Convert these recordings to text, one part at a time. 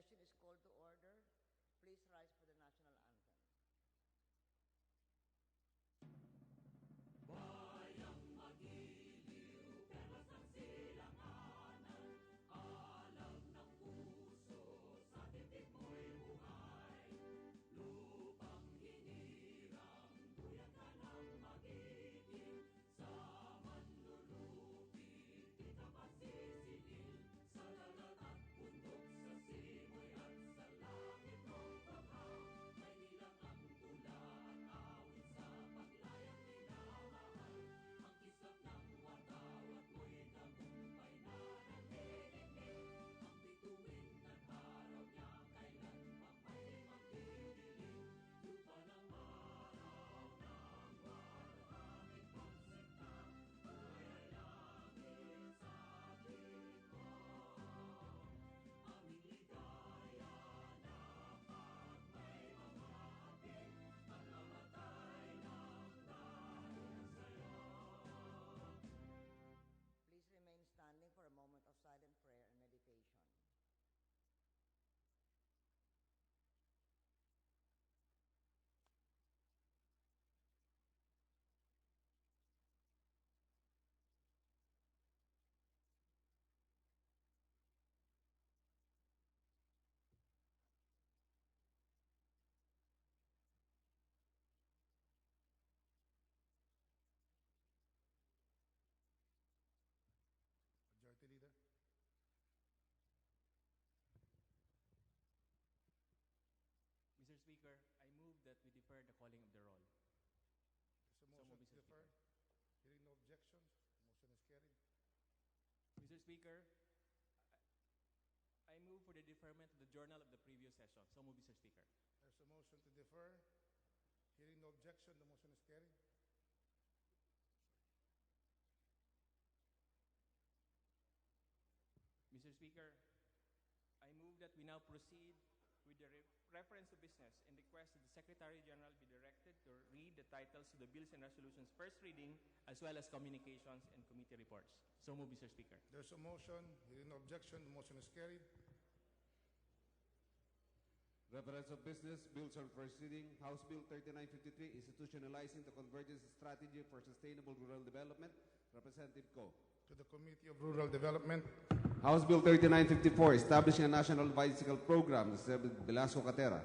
session is called to order. Please rise for the national anthem. Please remain standing for a moment of silent prayer and meditation. Majority Leader. Mr. Speaker, I move that we defer the calling of the roll. There's a motion to defer. Hearing no objections, motion is carried. Mr. Speaker, I move for the deferment of the journal of the previous session. So move, Mr. Speaker. There's a motion to defer. Hearing no objection, the motion is carried. Mr. Speaker, I move that we now proceed with the reference to business and request that the Secretary General be directed to read the titles of the bills and resolutions first reading, as well as communications and committee reports. So move, Mr. Speaker. There's a motion. Hearing no objection, the motion is carried. Reference of business, bills on first reading. House Bill 3953, institutionalizing the convergence strategy for sustainable rural development. Representative Co. To the Committee of Rural Development. House Bill 3954, establishing a national bicycle program. Representative Velasco Catera.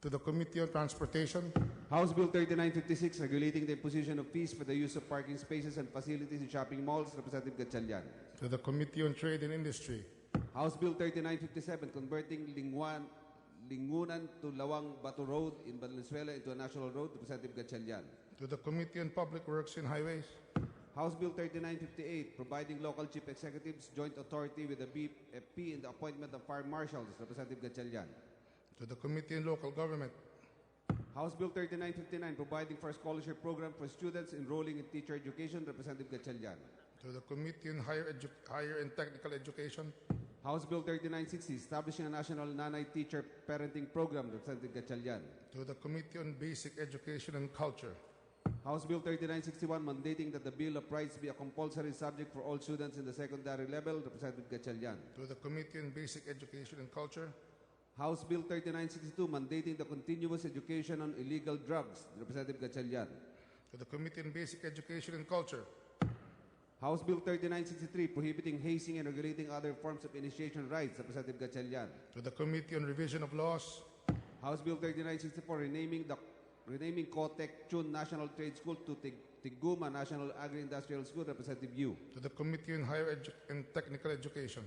To the Committee on Transportation. House Bill 3956, regulating the imposition of fees for the use of parking spaces and facilities in shopping malls. Representative Gatchalian. To the Committee on Trade and Industry. House Bill 3957, converting Lingunan to Lawang Batu Road in Valenzuela into a national road. Representative Gatchalian. To the Committee on Public Works and Highways. House Bill 3958, providing local chief executives joint authority with the BFP in the appointment of fire marshals. Representative Gatchalian. To the Committee on Local Government. House Bill 3959, providing for a scholarship program for students enrolling in teacher education. Representative Gatchalian. To the Committee on Higher and Technical Education. House Bill 3960, establishing a national nanay teacher parenting program. Representative Gatchalian. To the Committee on Basic Education and Culture. House Bill 3961, mandating that the Bill of Rights be a compulsory subject for all students in the secondary level. Representative Gatchalian. To the Committee on Basic Education and Culture. House Bill 3962, mandating the continuous education on illegal drugs. Representative Gatchalian. To the Committee on Basic Education and Culture. House Bill 3963, prohibiting hazing and regulating other forms of initiation rights. Representative Gatchalian. To the Committee on Revision of Laws. House Bill 3964, renaming Cotec Chun National Trade School to Tiguma National Agri-Industrial School. Representative Yu. To the Committee on Higher and Technical Education.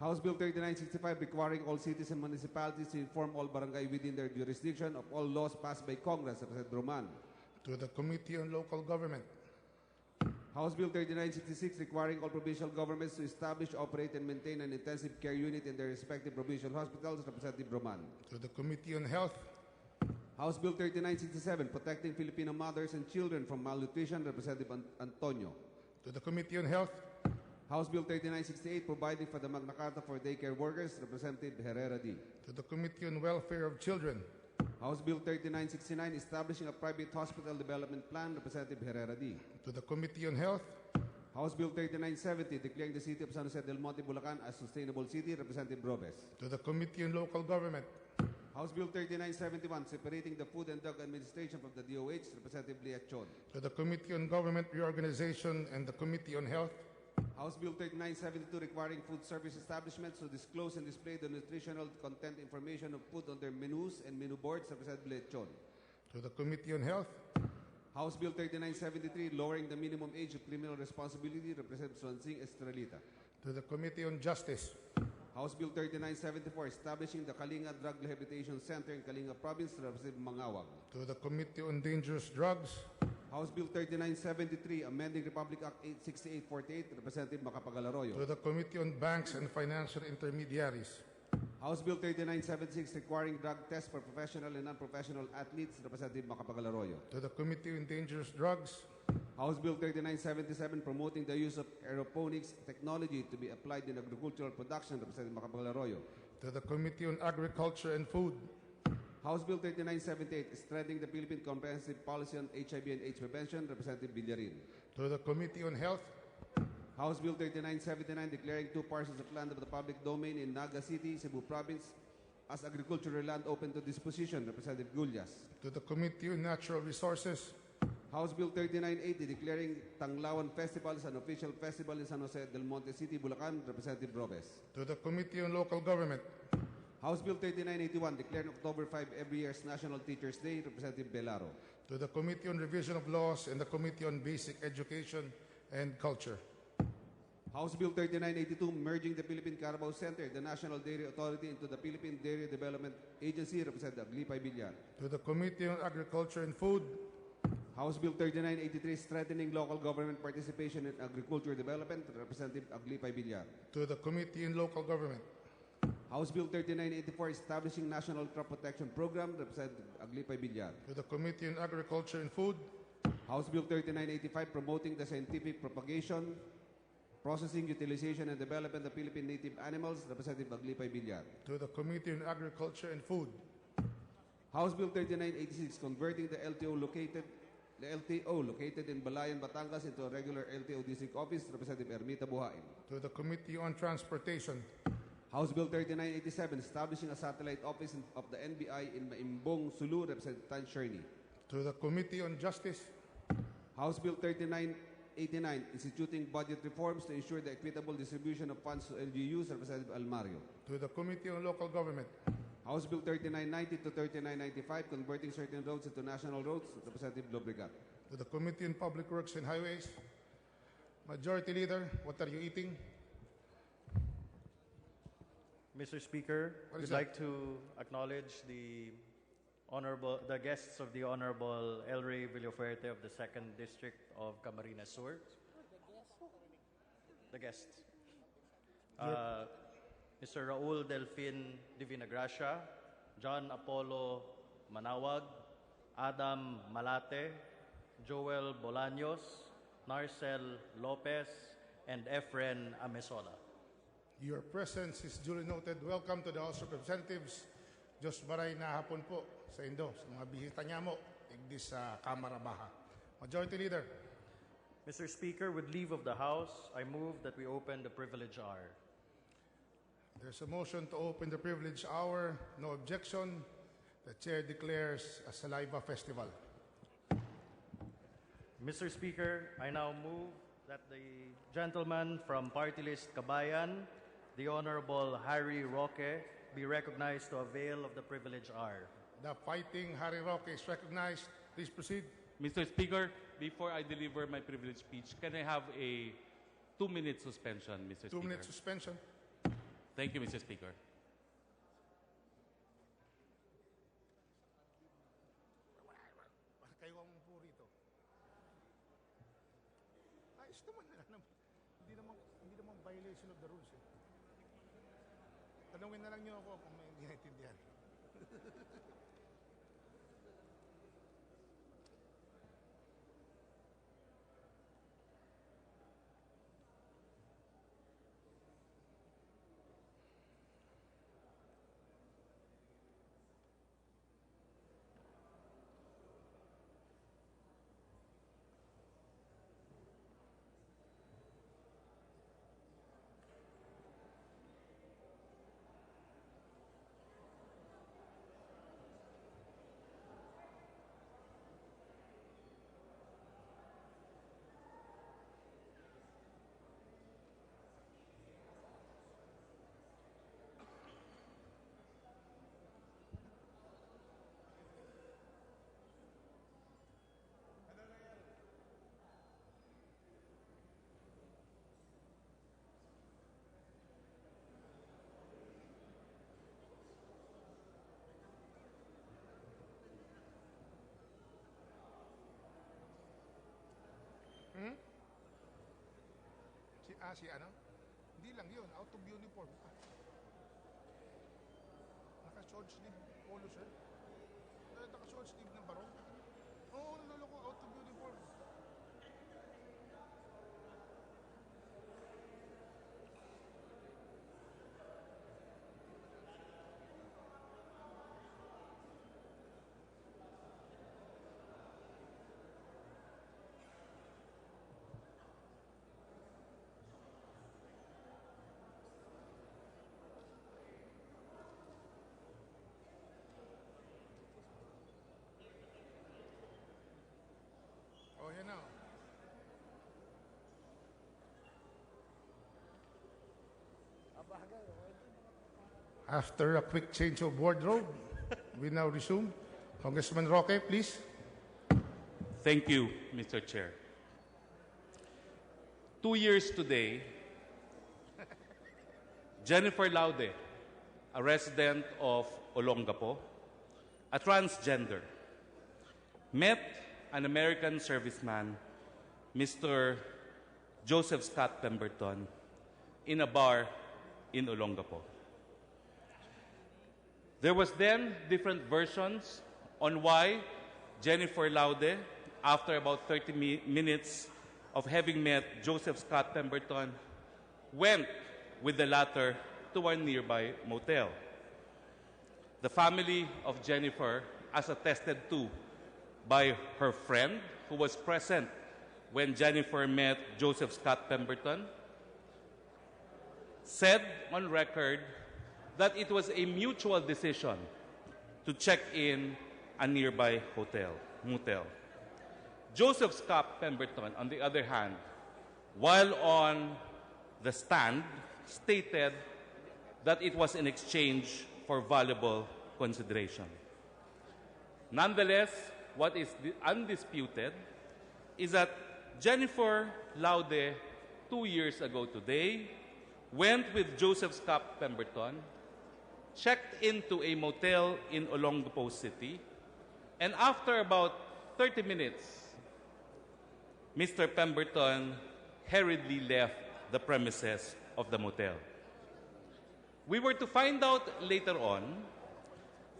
House Bill 3965, requiring all cities and municipalities to inform all barangay within their jurisdiction of all laws passed by Congress. Representative Roman. To the Committee on Local Government. House Bill 3966, requiring all provincial governments to establish, operate, and maintain an intensive care unit in their respective provincial hospitals. Representative Roman. To the Committee on Health. House Bill 3967, protecting Filipino mothers and children from malnutrition. Representative Antonio. To the Committee on Health. House Bill 3968, providing for the Magna Carta for daycare workers. Representative Herrera D. To the Committee on Welfare of Children. House Bill 3969, establishing a private hospital development plan. Representative Herrera D. To the Committee on Health. House Bill 3970, declaring the city of San Jose del Monte, Bulacan as sustainable city, Representative Robes. To the Committee on Local Government. House Bill 3971, separating the Food and Drug Administration from the DOH, Representative Leachon. To the Committee on Government Reorganization and the Committee on Health. House Bill 3972, requiring food service establishments to disclose and display the nutritional content information of food on their menus and menu boards, Representative Leachon. To the Committee on Health. House Bill 3973, lowering the minimum age of criminal responsibility, Representative Swansing Estrelita. To the Committee on Justice. House Bill 3974, establishing the Kalinga Drug Rehabilitation Center in Kalinga Province, Representative Mangawag. To the Committee on Dangerous Drugs. House Bill 3973, amending Republic Act 6848, Representative Macapagal Arroyo. To the Committee on Banks and Financial Intermediaries. House Bill 3976, requiring drug tests for professional and non-professional athletes, Representative Macapagal Arroyo. To the Committee on Dangerous Drugs. House Bill 3977, promoting the use of aeroponics technology to be applied in agricultural production, Representative Macapagal Arroyo. To the Committee on Agriculture and Food. House Bill 3978, strengthening the Philippine Comprehensive Policy on HIV and AIDS Prevention, Representative Villarin. To the Committee on Health. House Bill 3979, declaring 2 parcels of land of the public domain in Naga City, Cebu Province as agricultural land open to disposition, Representative Gullas. To the Committee on Natural Resources. House Bill 3980, declaring Tanglawan Festival as an official festival in San Jose del Monte City, Bulacan, Representative Robes. To the Committee on Local Government. House Bill 3981, declaring October 5 every year as National Teachers' Day, Representative Belaro. To the Committee on Revision of Laws and the Committee on Basic Education and Culture. House Bill 3982, merging the Philippine Carabao Center, the National Dairy Authority into the Philippine Dairy Development Agency, Representative Aglipay Villar. To the Committee on Agriculture and Food. House Bill 3983, strengthening local government participation in agriculture development, Representative Aglipay Villar. To the Committee on Local Government. House Bill 3984, establishing National Crop Protection Program, Representative Aglipay Villar. To the Committee on Agriculture and Food. House Bill 3985, promoting the scientific propagation, processing, utilization, and development of Philippine native animals, Representative Aglipay Villar. To the Committee on Agriculture and Food. House Bill 3986, converting the LTO located in Balayan, Batangas into a regular LTO district office, Representative Ermita Buhain. To the Committee on Transportation. House Bill 3987, establishing a satellite office of the NBI in Maimbong, Sulu, Representative Tan Sherny. To the Committee on Justice. House Bill 3989, instituting budget reforms to ensure the equitable distribution of funds to LGUs, Representative Almario. To the Committee on Local Government. House Bill 3990 to 3995, converting certain roads into national roads, Representative Lobregat. To the Committee on Public Works and Highways. Majority Leader, what are you eating? Mr. Speaker, What is we'd that? like to acknowledge the guests of the Honorable El Rey Villafuerte of the 2nd District of Camarines Sur. The guests. Mr. Raul Delfin Divina Gracia, John Apollo Manawag, Adam Malate, Joel Bolaños, Narcel Lopez, and Efren Amesola. Your presence is duly noted. Welcome to the House of Representatives. Diyos maray na hapon po sa Indo, sa mga bisita niya mo, igdi sa Kamara Baha. Majority Leader. Mr. Speaker, with leave of the House, I move that we open the privilege hour. There's a motion to open the privilege hour. No objection. The Chair declares a Saliva Festival. Mr. Speaker, I now move that the gentleman from Party List Kabayan, the Honorable Harry Roque, be recognized to avail of the privilege hour. The fighting Harry Roque is recognized. Please proceed. Mr. Speaker, before I deliver my privilege speech, can I have a 2-minute suspension, Mr. Speaker? 2-minute suspension. Thank you, Mr. Speaker. Kayo ang po rito. Ayos naman na. Hindi naman violation of the rules. Eh. Tanungin na lang niyo ako kung may hindi naintindihan. Si ano? Hindi lang yun, out of uniform. Naka-short sleeve polo, sir. Naka-short sleeve ng barong. Oo, naloloko, out of uniform. Oh, yan na. After a quick change of wardrobe, we now resume. Congressman Roque, please. Thank you, Mr. Chair. 2 years today, Jennifer Laude, a resident of Olongapo, a transgender, met an American serviceman, Mr. Joseph Scott Pemberton, in a bar in Olongapo. There was then different versions on why Jennifer Laude, after about 30 minutes of having met Joseph Scott Pemberton, went with the latter to a nearby motel. The family of Jennifer, as attested to by her friend who was present when Jennifer met Joseph Scott Pemberton, said on record that it was a mutual decision to check in a nearby motel. Joseph Scott Pemberton, on the other hand, while on the stand, stated that it was in exchange for valuable consideration. Nonetheless, what is undisputed is that Jennifer Laude, 2 years ago today, went with Joseph Scott Pemberton, checked into a motel in Olongapo City, and after about 30 minutes, Mr. Pemberton hurriedly left the premises of the motel. We were to find out later on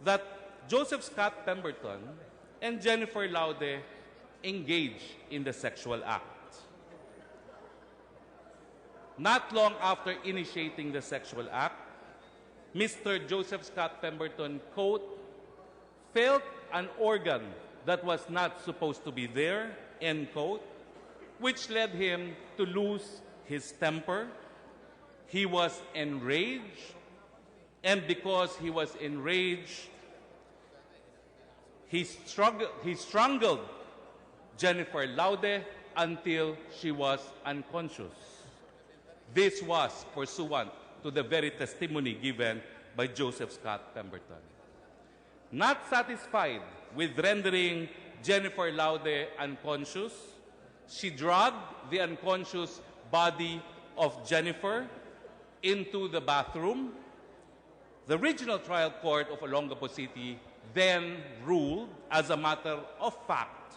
that Joseph Scott Pemberton and Jennifer Laude engaged in the sexual act. Not long after initiating the sexual act, Mr. Joseph Scott Pemberton, quote, felt an organ that was not supposed to be there, end quote, which led him to lose his temper. He was enraged, and because he was enraged, he strangled Jennifer Laude until she was unconscious. This was pursuant to the very testimony given by Joseph Scott Pemberton. Not satisfied with rendering Jennifer Laude unconscious, she dragged the unconscious body of Jennifer into the bathroom. The Regional Trial Court of Olongapo City then ruled, as a matter of fact,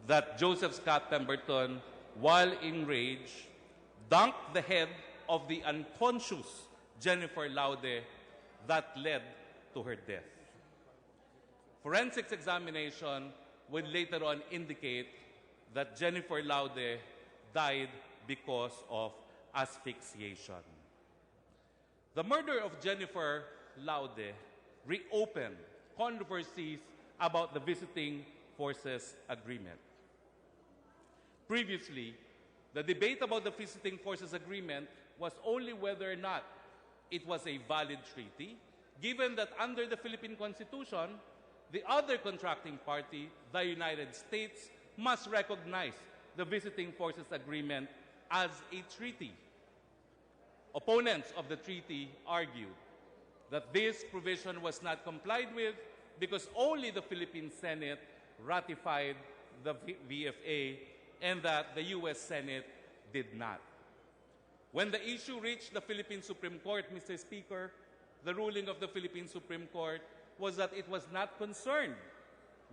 that Joseph Scott Pemberton, while enraged, dunked the head of the unconscious Jennifer Laude that led to her death. Forensics examination would later on indicate that Jennifer Laude died because of asphyxiation. The murder of Jennifer Laude reopened controversies about the Visiting Forces Agreement. Previously, the debate about the Visiting Forces Agreement was only whether or not it was a valid treaty, given that under the Philippine Constitution, the other contracting party, the United States, must recognize the Visiting Forces Agreement as a treaty. Opponents of the treaty argued that this provision was not complied with because only the Philippine Senate ratified the VFA and that the U.S. Senate did not. When the issue reached the Philippine Supreme Court, Mr. Speaker, the ruling of the Philippine Supreme Court was that it was not concerned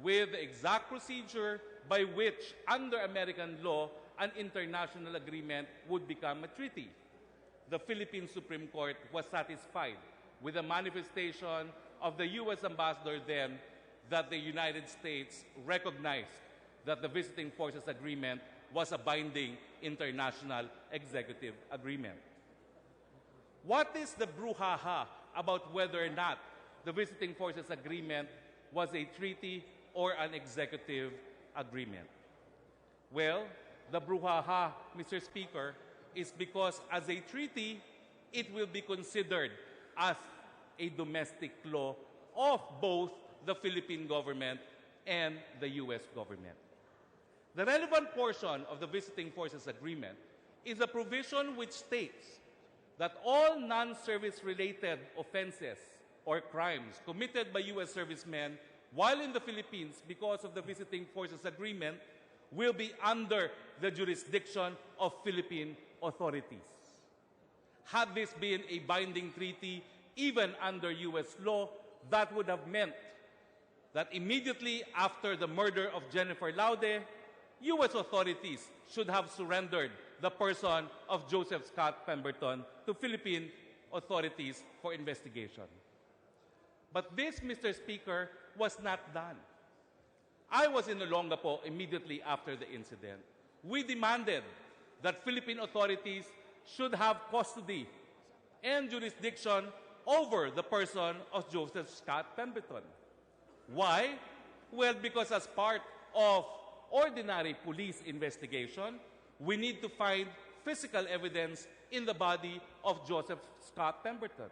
with the exact procedure by which, under American law, an international agreement would become a treaty. The Philippine Supreme Court was satisfied with the manifestation of the U.S. ambassador then that the United States recognized that the Visiting Forces Agreement was a binding international executive agreement. What is the brouhaha about whether or not the Visiting Forces Agreement was a treaty or an executive agreement? Well, the brouhaha, Mr. Speaker, is because as a treaty, it will be considered as a domestic law of both the Philippine government and the U.S. government. The relevant portion of the Visiting Forces Agreement is a provision which states that all non-service related offenses or crimes committed by U.S. servicemen while in the Philippines because of the Visiting Forces Agreement will be under the jurisdiction of Philippine authorities. Had this been a binding treaty, even under U.S. law, that would have meant that immediately after the murder of Jennifer Laude, U.S. authorities should have surrendered the person of Joseph Scott Pemberton to Philippine authorities for investigation. But this, Mr. Speaker, was not done. I was in Olongapo immediately after the incident. We demanded that Philippine authorities should have custody and jurisdiction over the person of Joseph Scott Pemberton. Why? Well, because as part of ordinary police investigation, we need to find physical evidence in the body of Joseph Scott Pemberton.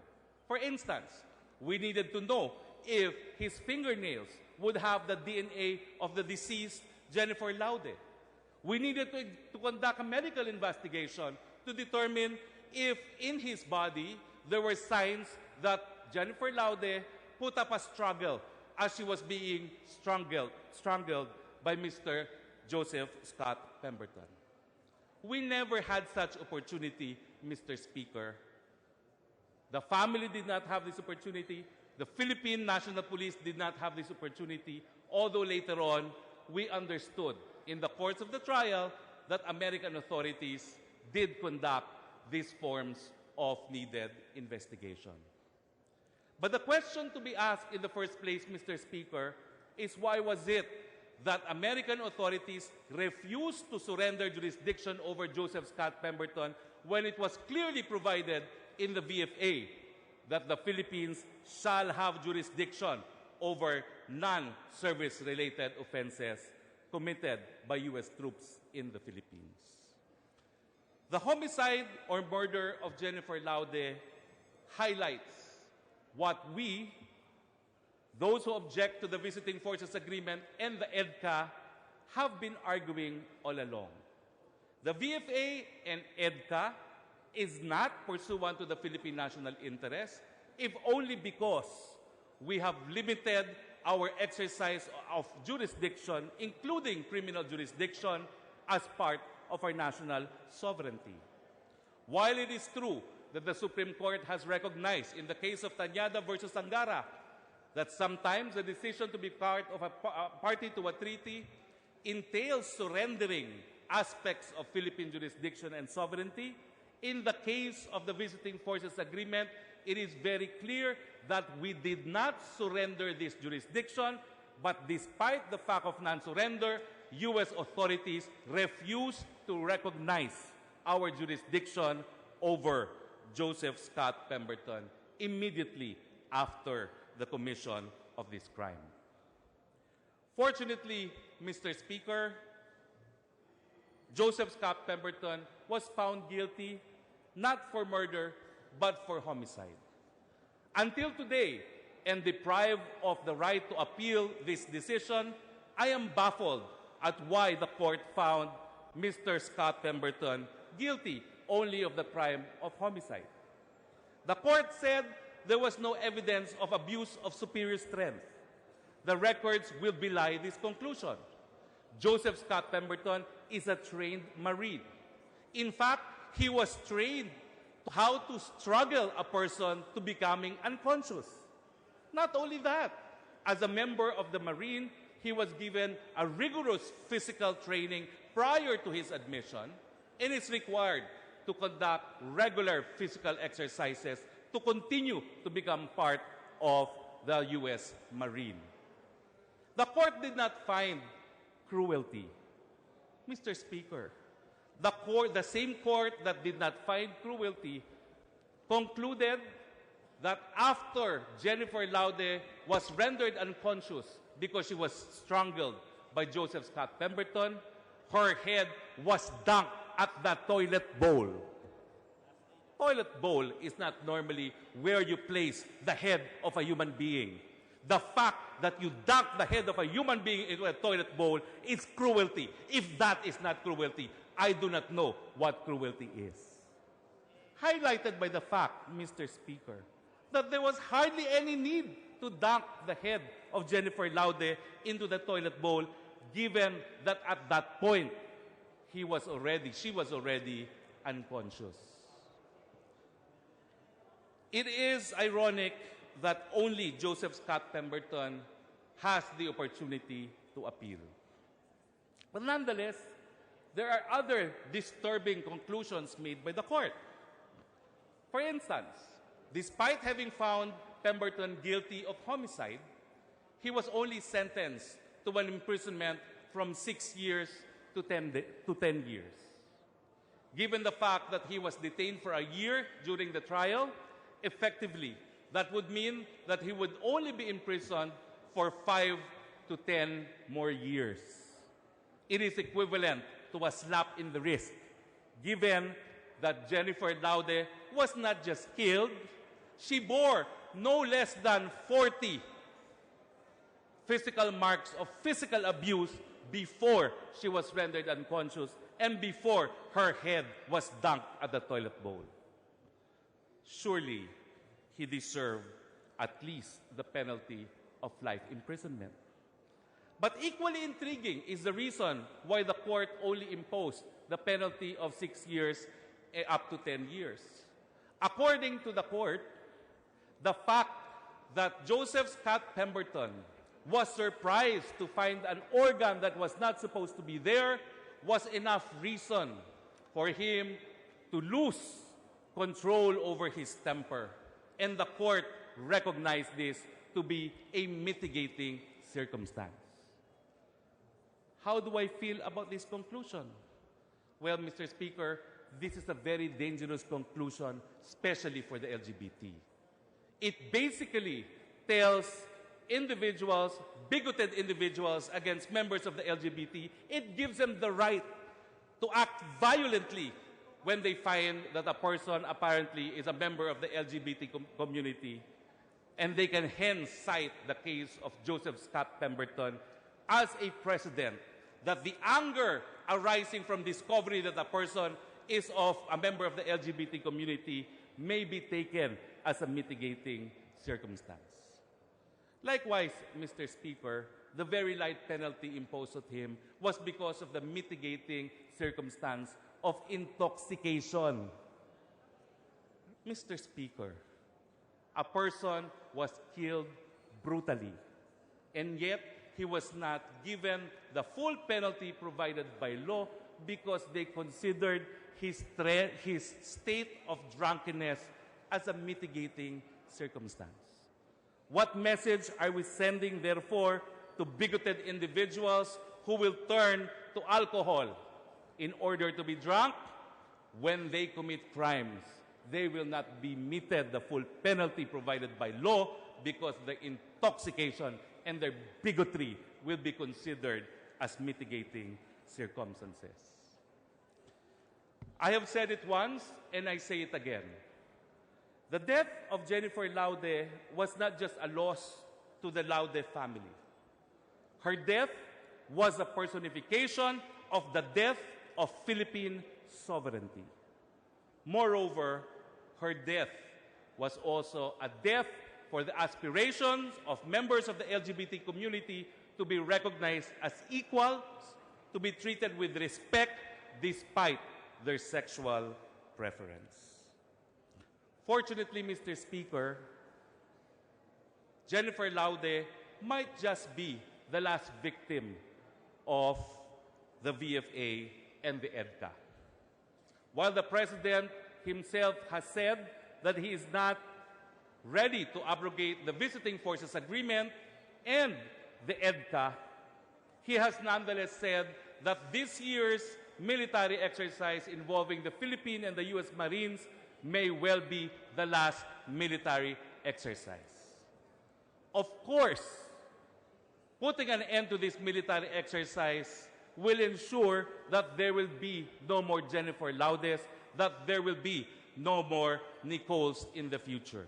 For instance, we needed to know if his fingernails would have the DNA of the deceased Jennifer Laude. We needed to conduct a medical investigation to determine if in his body there were signs that Jennifer Laude put up a struggle as she was being strangled by Mr. Joseph Scott Pemberton. We never had such opportunity, Mr. Speaker. The family did not have this opportunity. The Philippine National Police did not have this opportunity, although later on, we understood in the course of the trial that American authorities did conduct these forms of needed investigation. But the question to be asked in the first place, Mr. Speaker, is why was it that American authorities refused to surrender jurisdiction over Joseph Scott Pemberton when it was clearly provided in the VFA that the Philippines shall have jurisdiction over non-service-related offenses committed by U.S. troops in the Philippines. The homicide or murder of Jennifer Laude highlights what we, those who object to the Visiting Forces Agreement and the EDCA, have been arguing all along. The VFA and EDCA is not pursuant to the Philippine national interest, if only because we have limited our exercise of jurisdiction, including criminal jurisdiction, as part of our national sovereignty. While it is true that the Supreme Court has recognized in the case of Tañada versus Angara that sometimes the decision to be part of a party to a treaty entails surrendering aspects of Philippine jurisdiction and sovereignty, in the case of the Visiting Forces Agreement, it is very clear that we did not surrender this jurisdiction, but despite the fact of non-surrender, U.S. authorities refused to recognize our jurisdiction over Joseph Scott Pemberton immediately after the commission of this crime. Fortunately, Mr. Speaker, Joseph Scott Pemberton was found guilty not for murder, but for homicide. Until today, and deprived of the right to appeal this decision, I am baffled at why the court found Mr. Scott Pemberton guilty only of the crime of homicide. The court said there was no evidence of abuse of superior strength. The records will belie this conclusion. Joseph Scott Pemberton is a trained Marine. In fact, he was trained how to struggle a person to becoming unconscious. Not only that, as a member of the Marine, he was given a rigorous physical training prior to his admission and is required to conduct regular physical exercises to continue to become part of the U.S. Marine. The court did not find cruelty. Mr. Speaker, the same court that did not find cruelty concluded that after Jennifer Laude was rendered unconscious because she was strangled by Joseph Scott Pemberton, her head was dunked at the toilet bowl. Toilet bowl is not normally where you place the head of a human being. The fact that you dunk the head of a human being into a toilet bowl is cruelty. If that is not cruelty, I do not know what cruelty is. Highlighted by the fact, Mr. Speaker, that there was hardly any need to dunk the head of Jennifer Laude into the toilet bowl, given that at that point, she was already unconscious. It is ironic that only Joseph Scott Pemberton has the opportunity to appeal. But nonetheless, there are other disturbing conclusions made by the court. For instance, despite having found Pemberton guilty of homicide, he was only sentenced to an imprisonment from 6 years to 10 years. Given the fact that he was detained for a year during the trial, effectively, that would mean that he would only be imprisoned for 5 to 10 more years. It is equivalent to a slap in the wrist, given that Jennifer Laude was not just killed, she bore no less than 40 physical marks of physical abuse before she was rendered unconscious and before her head was dunked at the toilet bowl. Surely, he deserved at least the penalty of life imprisonment. But equally intriguing is the reason why the court only imposed the penalty of 6 years up to 10 years. According to the court, the fact that Joseph Scott Pemberton was surprised to find an organ that was not supposed to be there was enough reason for him to lose control over his temper. And the court recognized this to be a mitigating circumstance. How do I feel about this conclusion? Well, Mr. Speaker, this is a very dangerous conclusion, especially for the LGBT. It basically tells individuals, bigoted individuals against members of the LGBT, it gives them the right to act violently when they find that a person apparently is a member of the LGBT community, and they can hence cite the case of Joseph Scott Pemberton as a precedent that the anger arising from discovery that a person is of a member of the LGBT community may be taken as a mitigating circumstance. Likewise, Mr. Speaker, the very light penalty imposed on him was because of the mitigating circumstance of intoxication. Mr. Speaker, a person was killed brutally, and yet he was not given the full penalty provided by law because they considered his state of drunkenness as a mitigating circumstance. What message are we sending, therefore, to bigoted individuals who will turn to alcohol in order to be drunk? When they commit crimes, they will not be meted the full penalty provided by law because the intoxication and their bigotry will be considered as mitigating circumstances. I have said it once, and I say it again. The death of Jennifer Laude was not just a loss to the Laude family. Her death was a personification of the death of Philippine sovereignty. Moreover, her death was also a death for the aspirations of members of the LGBT community to be recognized as equals, to be treated with respect despite their sexual preference. Fortunately, Mr. Speaker, Jennifer Laude might just be the last victim of the VFA and the EDCA. While the President himself has said that he is not ready to abrogate the Visiting Forces Agreement and the EDCA, he has nonetheless said that this year's military exercise involving the Philippine and the U.S. Marines may well be the last military exercise. Of course, putting an end to this military exercise will ensure that there will be no more Jennifer Laudes, that there will be no more Nicoles in the future.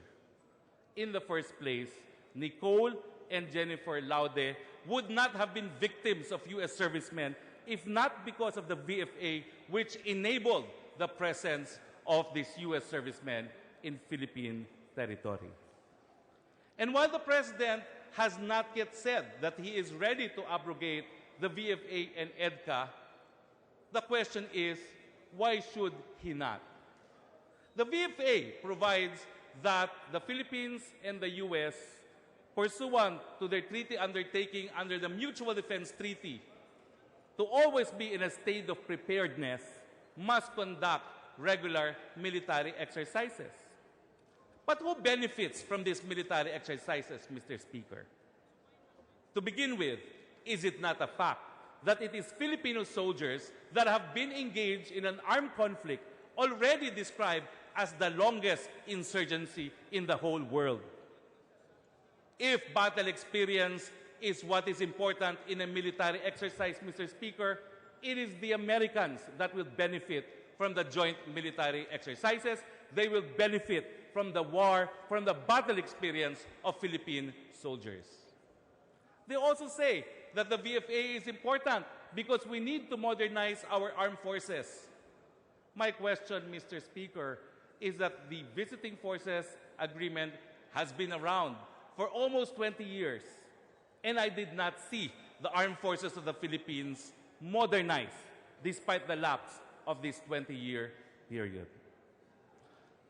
In the first place, Nicole and Jennifer Laude would not have been victims of U.S. servicemen if not because of the VFA, which enabled the presence of these U.S. servicemen in Philippine territory. And while the President has not yet said that he is ready to abrogate the VFA and EDCA, the question is, why should he not? The VFA provides that the Philippines and the U.S., pursuant to their treaty undertaking under the Mutual Defense Treaty, to always be in a state of preparedness, must conduct regular military exercises. But who benefits from these military exercises, Mr. Speaker? To begin with, is it not a fact that it is Filipino soldiers that have been engaged in an armed conflict already described as the longest insurgency in the whole world? If battle experience is what is important in a military exercise, Mr. Speaker, it is the Americans that will benefit from the joint military exercises. They will benefit from the war, from the battle experience of Philippine soldiers. They also say that the VFA is important because we need to modernize our armed forces. My question, Mr. Speaker, is that the Visiting Forces Agreement has been around for almost 20 years, and I did not see the armed forces of the Philippines modernized despite the lapse of this 20-year period.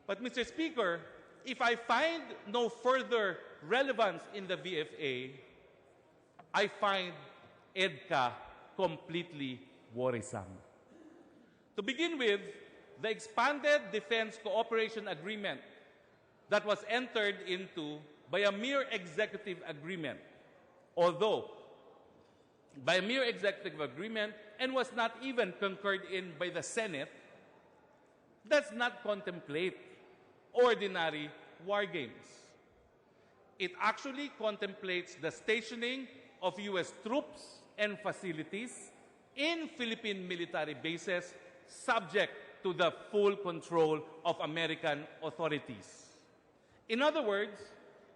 But, Mr. Speaker, if I find no further relevance in the VFA, I find EDCA completely worrisome. To begin with, the Expanded Defense Cooperation Agreement that was entered into by a mere executive agreement, although by a mere executive agreement and was not even concurred in by the Senate, does not contemplate ordinary war games. It actually contemplates the stationing of U.S. troops and facilities in Philippine military bases subject to the full control of American authorities. In other words,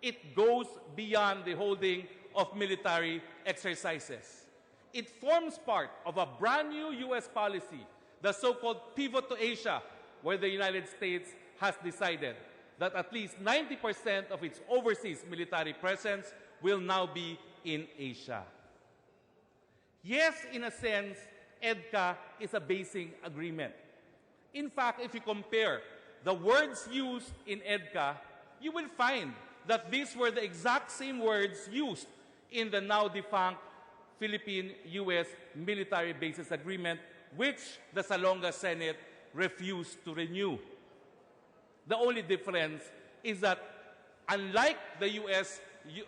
it goes beyond the holding of military exercises. It forms part of a brand new U.S. policy, the so-called pivot to Asia, where the United States has decided that at least 90% of its overseas military presence will now be in Asia. Yes, in a sense, EDCA is a basing agreement. In fact, if you compare the words used in EDCA, you will find that these were the exact same words used in the now defunct Philippine-U.S. Military Bases Agreement, which the Salonga Senate refused to renew. The only difference is that unlike the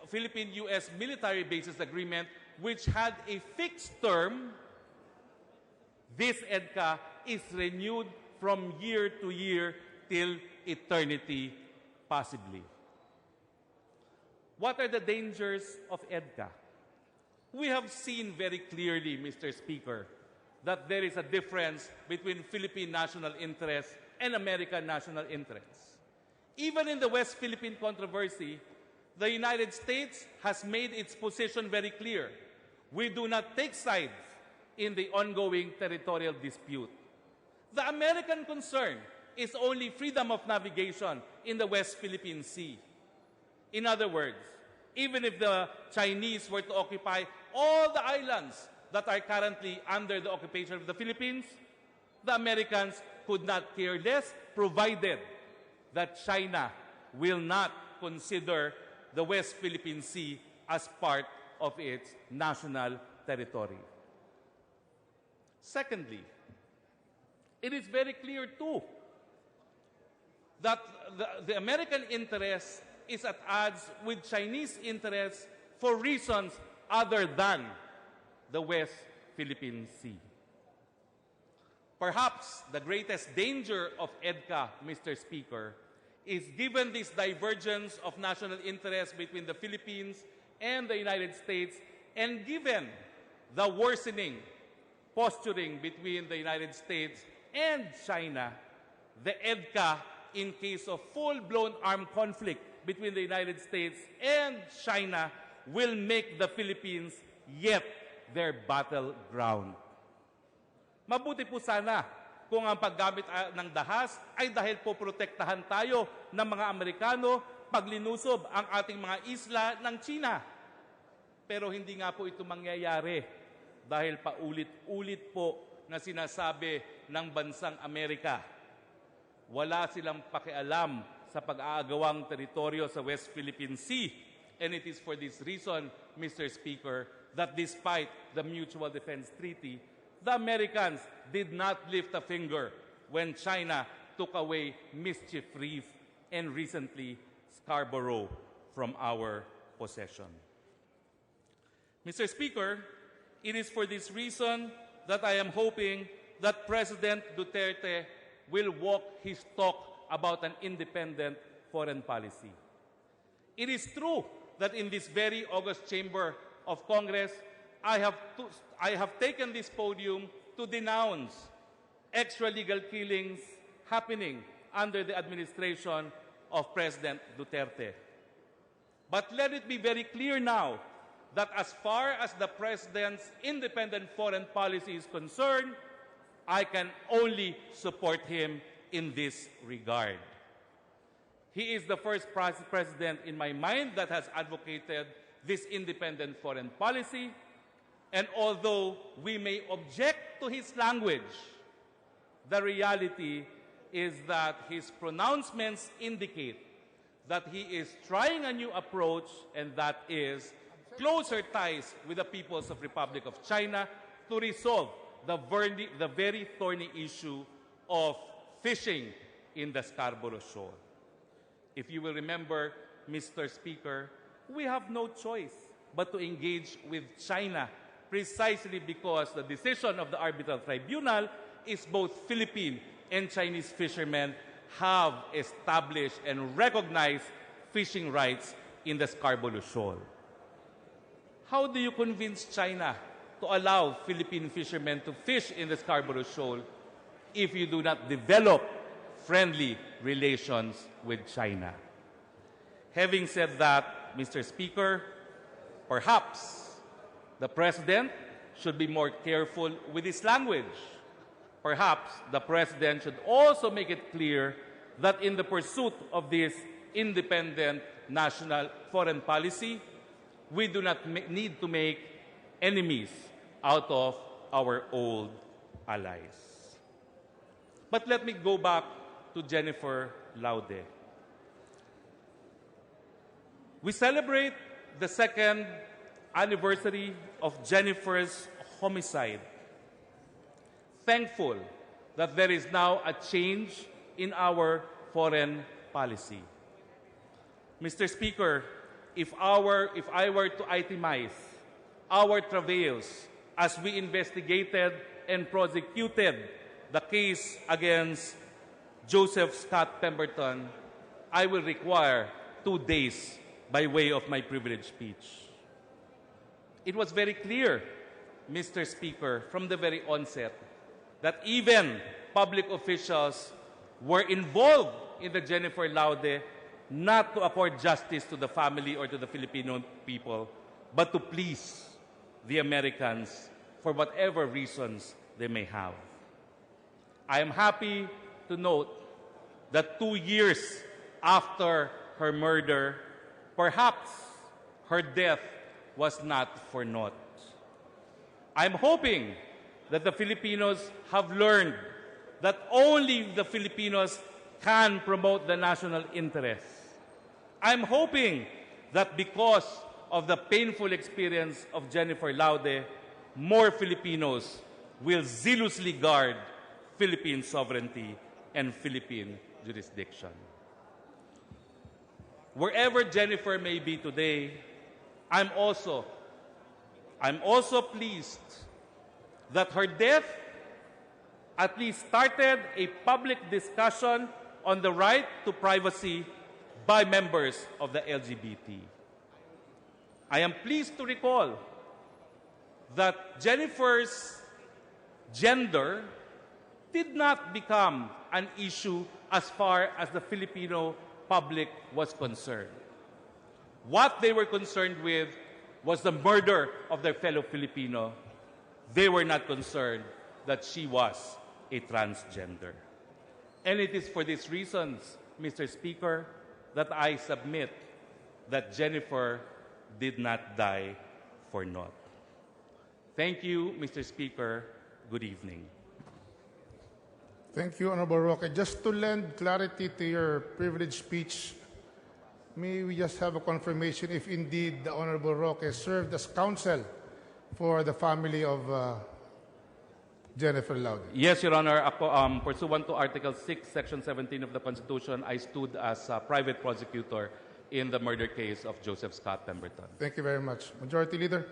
Philippine-U.S. Military Bases Agreement, which had a fixed term, this EDCA is renewed from year to year till eternity, possibly. What are the dangers of EDCA? We have seen very clearly, Mr. Speaker, that there is a difference between Philippine national interests and American national interests. Even in the West Philippine controversy, the United States has made its position very clear. We do not take sides in the ongoing territorial dispute. The American concern is only freedom of navigation in the West Philippine Sea. In other words, even if the Chinese were to occupy all the islands that are currently under the occupation of the Philippines, the Americans could not care less, provided that China will not consider the West Philippine Sea as part of its national territory. Secondly, it is very clear too that the American interest is at odds with Chinese interests for reasons other than the West Philippine Sea. Perhaps the greatest danger of EDCA, Mr. Speaker, is given this divergence of national interest between the Philippines and the United States, and given the worsening posturing between the United States and China, the EDCA, in case of full-blown armed conflict between the United States and China, will make the Philippines yet their battleground. Mabuti po sana kung ang paggamit ng dahas ay dahil po protektahan tayo ng mga Amerikano pag linusob ang ating mga isla ng China. Pero hindi nga po ito mangyayari dahil paulit-ulit po na sinasabi ng bansang Amerika. Wala silang pakialam sa pag-aagawang teritoryo sa West Philippine Sea. And it is for this reason, Mr. Speaker, that despite the Mutual Defense Treaty, the Americans did not lift a finger when China took away Mischief Reef and recently Scarborough from our possession. Mr. Speaker, it is for this reason that I am hoping that President Duterte will walk his talk about an independent foreign policy. It is true that in this very august chamber of Congress, I have taken this podium to denounce extralegal killings happening under the administration of President Duterte. But let it be very clear now that as far as the President's independent foreign policy is concerned, I can only support him in this regard. He is the first president in my mind that has advocated this independent foreign policy. And although we may object to his language, the reality is that his pronouncements indicate that he is trying a new approach, and that is closer ties with the People's Republic of China to resolve the very thorny issue of fishing in the Scarborough Shoal. If you will remember, Mr. Speaker, we have no choice but to engage with China precisely because the decision of the Arbitral Tribunal is both Philippine and Chinese fishermen have established and recognized fishing rights in the Scarborough Shoal. How do you convince China to allow Philippine fishermen to fish in the Scarborough Shoal if you do not develop friendly relations with China? Having said that, Mr. Speaker, perhaps the President should be more careful with his language. Perhaps the President should also make it clear that in the pursuit of this independent national foreign policy, we do not need to make enemies out of our old allies. But let me go back to Jennifer Laude. We celebrate the second anniversary of Jennifer's homicide. Thankful that there is now a change in our foreign policy. Mr. Speaker, if I were to itemize our travails as we investigated and prosecuted the case against Joseph Scott Pemberton, I will require 2 days by way of my privileged speech. It was very clear, Mr. Speaker, from the very onset, that even public officials were involved in the Jennifer Laude not to accord justice to the family or to the Filipino people, but to please the Americans for whatever reasons they may have. I am happy to note that 2 years after her murder, perhaps her death was not for naught. I'm hoping that the Filipinos have learned that only the Filipinos can promote the national interest. I'm hoping that because of the painful experience of Jennifer Laude, more Filipinos will zealously guard Philippine sovereignty and Philippine jurisdiction. Wherever Jennifer may be today, I'm also pleased that her death at least started a public discussion on the right to privacy by members of the LGBT. I am pleased to recall that Jennifer's gender did not become an issue as far as the Filipino public was concerned. What they were concerned with was the murder of their fellow Filipino. They were not concerned that she was a transgender. And it is for these reasons, Mr. Speaker, that I submit that Jennifer did not die for naught. Thank you, Mr. Speaker. Good evening. Thank you, Honorable Roque. Just to lend clarity to your privileged speech, may we just have a confirmation if indeed the Honorable Roque served as counsel for the family of Jennifer Laude? Yes, Your Honor. Ako, pursuant to Article 6, Section 17 of the Constitution, I stood as a private prosecutor in the murder case of Joseph Scott Pemberton. Thank you very much. Majority Leader?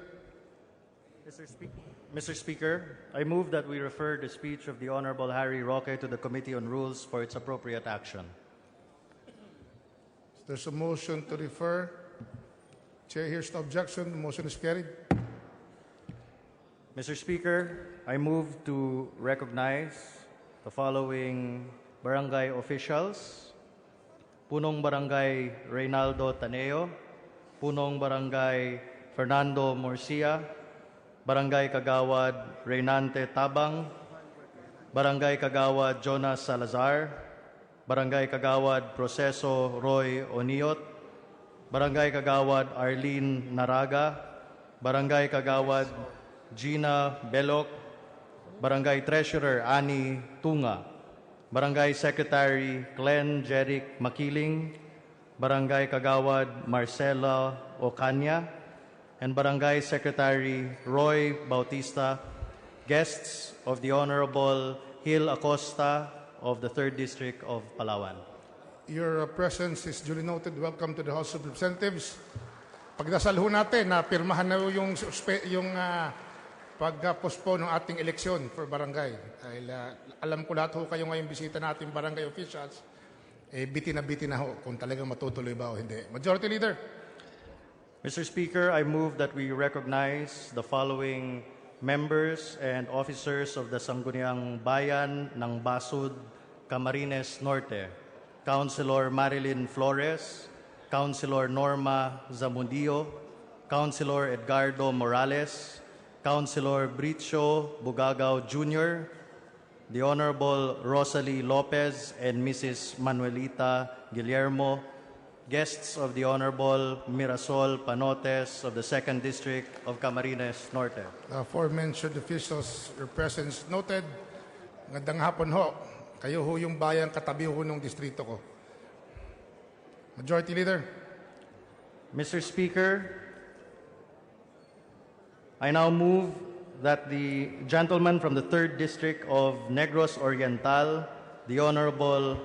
Mr. Speaker, I move that we refer the speech of the Honorable Harry Roque to the Committee on Rules for its appropriate action. There's a motion to refer. Chair hears no objection. The motion is carried. Mr. Speaker, I move to recognize the following barangay officials: Punong Barangay Reynaldo Taneo, Punong Barangay Fernando Murcia, Barangay Kagawad Reynante Tabang, Barangay Kagawad Jonas Salazar, Barangay Kagawad Proceso Roy Oniot, Barangay Kagawad Arlene Naraga, Barangay Kagawad Gina Belok, Barangay Treasurer Ani Tunga, Barangay Secretary Glenn Jeric Makiling, Barangay Kagawad Marcela Ocanya, and Barangay Secretary Roy Bautista, guests of the Honorable Gil Acosta of the 3rd District of Palawan. Your presence is duly noted. Welcome to the House of Representatives. Pagdasal ho natin na pirmahan na yung pag-postpone ng ating eleksyon for barangay. Dahil alam ko lahat ho kayo ngayong bisita natin barangay officials, biti na ho kung talagang matutuloy ba o hindi. Majority Leader. Mr. Speaker, I move that we recognize the following members and officers of the Sangguniang Bayan ng Basud, Camarines Norte: Councilor Marilyn Flores, Councilor Norma Zamudio, Councilor Edgardo Morales, Councilor Bricio Bugagaw Jr., the Honorable Rosalie Lopez and Mrs. Manuelita Guillermo, guests of the Honorable Mirasol Panotes of the 2nd District of Camarines Norte. The aforementioned officials, your presence noted. Magandang hapon ho. Kayo ho yung bayang katabi ho ng distrito ko. Majority Leader. Mr. Speaker, I now move that the gentleman from the 3rd District of Negros Oriental, the Honorable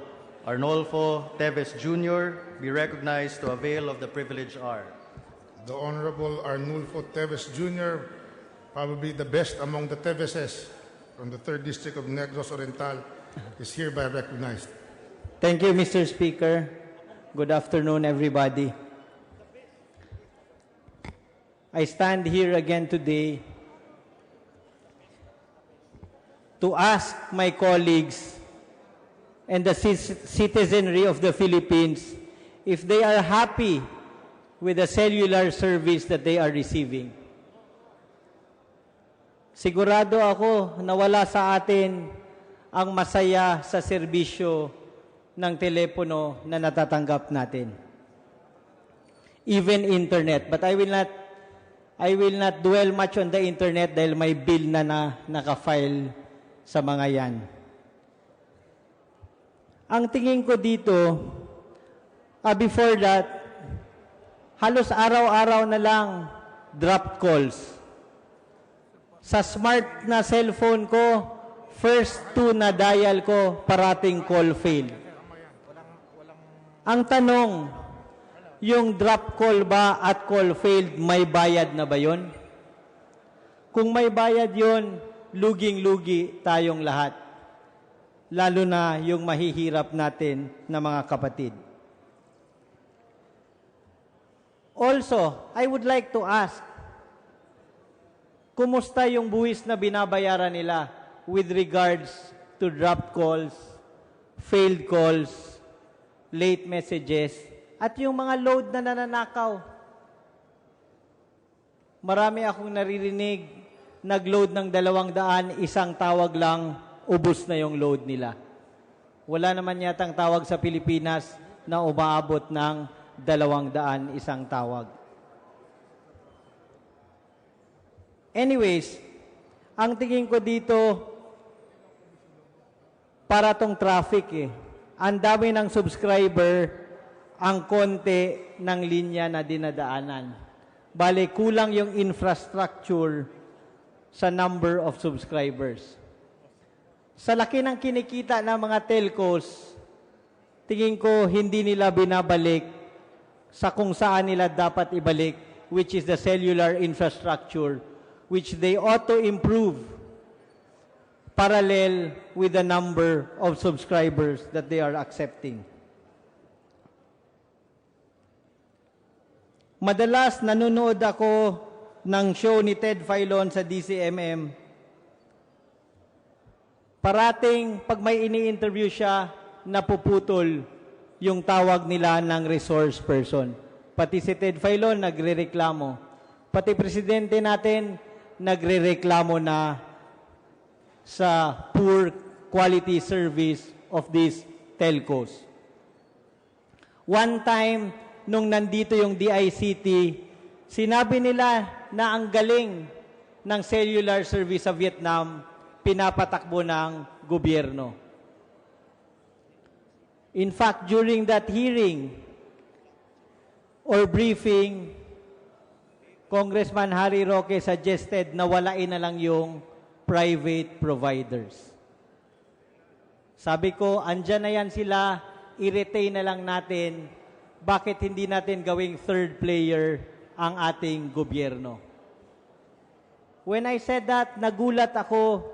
Arnolfo Teves Jr., be recognized to avail of the privilege R. The Honorable Arnulfo Teves Jr., probably the best among the Teveses from the 3rd District of Negros Oriental, is hereby recognized. Thank you, Mr. Speaker. Good afternoon, everybody. I stand here again today to ask my colleagues and the citizenry of the Philippines if they are happy with the cellular service that they are receiving. Sigurado ako na wala sa atin ang masaya sa serbisyo ng telepono na natatanggap natin. Even internet. But I will not dwell much on the internet dahil may bill na naka-file sa mga yan. Ang tingin ko dito, before that, halos araw-araw na lang dropped calls. Sa smart na cellphone ko, first 2 na dial ko, parating call failed. Ang tanong, yung drop call ba at call failed, may bayad na ba yun? Kung may bayad yun, luging-lugi tayong lahat. Lalo na yung mahihirap natin na mga kapatid. Also, I would like to ask, kumusta yung buwis na binabayaran nila with regards to drop calls, failed calls, late messages, at yung mga load na nananakaw? Marami akong naririnig, nag-load ng 200, isang tawag lang, ubos na yung load nila. Wala naman yatang tawag sa Pilipinas na umaabot ng 200, isang tawag. Anyways, ang tingin ko dito, para tong traffic Ang dami ng subscriber, ang konti ng linya na dinadaanan. Bale, kulang yung infrastructure sa number of subscribers. Sa laki ng kinikita ng mga telcos, tingin ko hindi nila binabalik sa kung saan nila dapat ibalik, which is the cellular infrastructure, which they ought to improve parallel with the number of subscribers that they are accepting. Madalas nanonood ako ng show ni Ted Filon sa DCMM. Parating, pag may ini-interview siya, napuputol yung tawag nila ng resource person. Pati si Ted Filon nagrereklamo. Pati presidente natin nagrereklamo na sa poor quality service of these telcos. One time, nung nandito yung DICT, sinabi nila na ang galing ng cellular service sa Vietnam, pinapatakbo ng gobyerno. In fact, during that hearing or briefing, Congressman Harry Roque suggested na walain na lang yung private providers. Sabi ko, andyan na yan sila, i-retain na lang natin, bakit hindi natin gawing third player ang ating gobyerno? When I said that, nagulat ako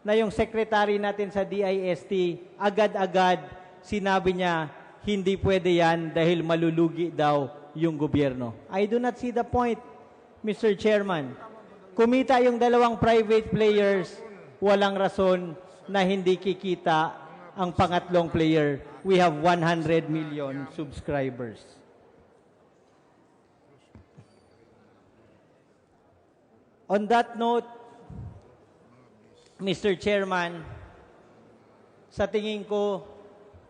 na yung secretary natin sa DIST, agad-agad sinabi niya, hindi pwede yan dahil malulugi daw yung gobyerno. I do not see the point, Mr. Chairman. Kumita yung 2 private players, walang rason na hindi kikita ang pangatlong player. We have 100 million subscribers. On that note, Mr. Chairman, sa tingin ko,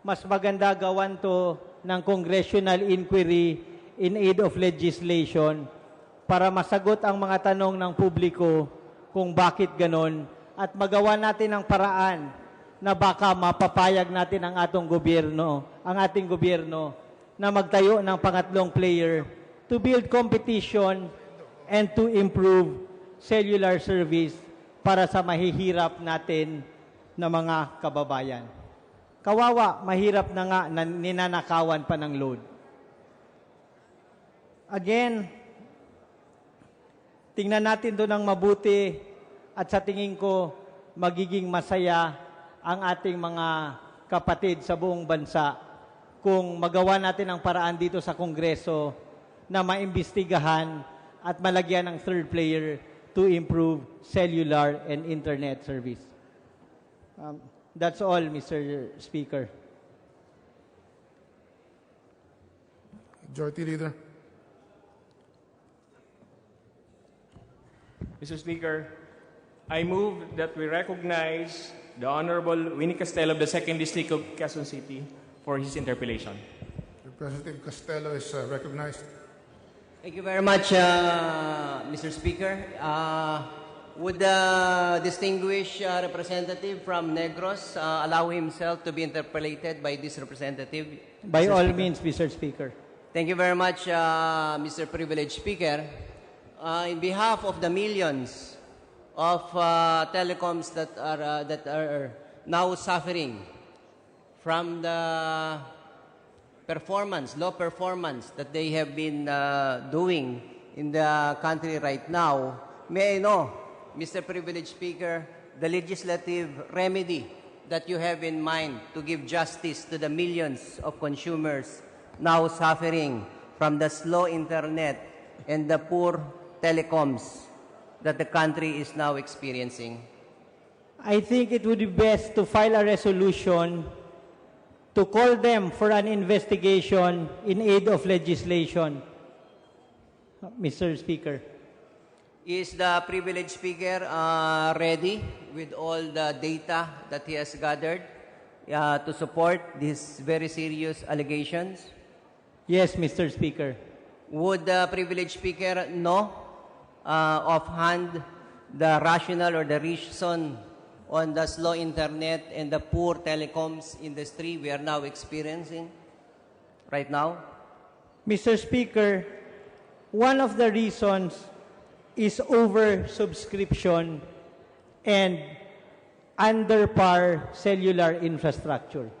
mas maganda gawan to ng congressional inquiry in aid of legislation para masagot ang mga tanong ng publiko kung bakit ganon at magawa natin ang paraan na baka mapapayag natin ang ating gobyerno na magtayo ng pangatlong player to build competition and to improve cellular service para sa mahihirap natin na mga kababayan. Kawawa, mahirap na nga na ninanakawan pa ng load. Again, tingnan natin doon ang mabuti at sa tingin ko, magiging masaya ang ating mga kapatid sa buong bansa kung magawa natin ang paraan dito sa Kongreso na maimbestigahan at malagyan ng third player to improve cellular and internet service. That's all, Mr. Speaker. Majority Leader. Mr. Speaker, I move that we recognize the Honorable Winnie Castelo of the 2nd District of Quezon City for his interpellation. Representative Costello is recognized. Thank you very much, Mr. Speaker. Would the distinguished representative from Negros allow himself to be interpellated by this representative? By Mr. all Speaker? means, Mr. Speaker. Thank you very much, Mr. Privileged Speaker. In behalf of the millions of telecoms that are now suffering from the low performance that they have been doing in the country right now, may I know, Mr. Privileged Speaker, the legislative remedy that you have in mind to give justice to the millions of consumers now suffering from the slow internet and the poor telecoms that the country is now experiencing? I think it would be best to file a resolution to call them for an investigation in aid of legislation. Mr. Speaker. Is the privileged speaker ready with all the data that he has gathered to support these very serious allegations? Yes, Mr. Speaker. Would the privileged speaker know offhand the rationale or the reason on the slow internet and the poor telecoms industry we are now experiencing right now? Mr. Speaker, one of the reasons is oversubscription and under-par cellular infrastructure.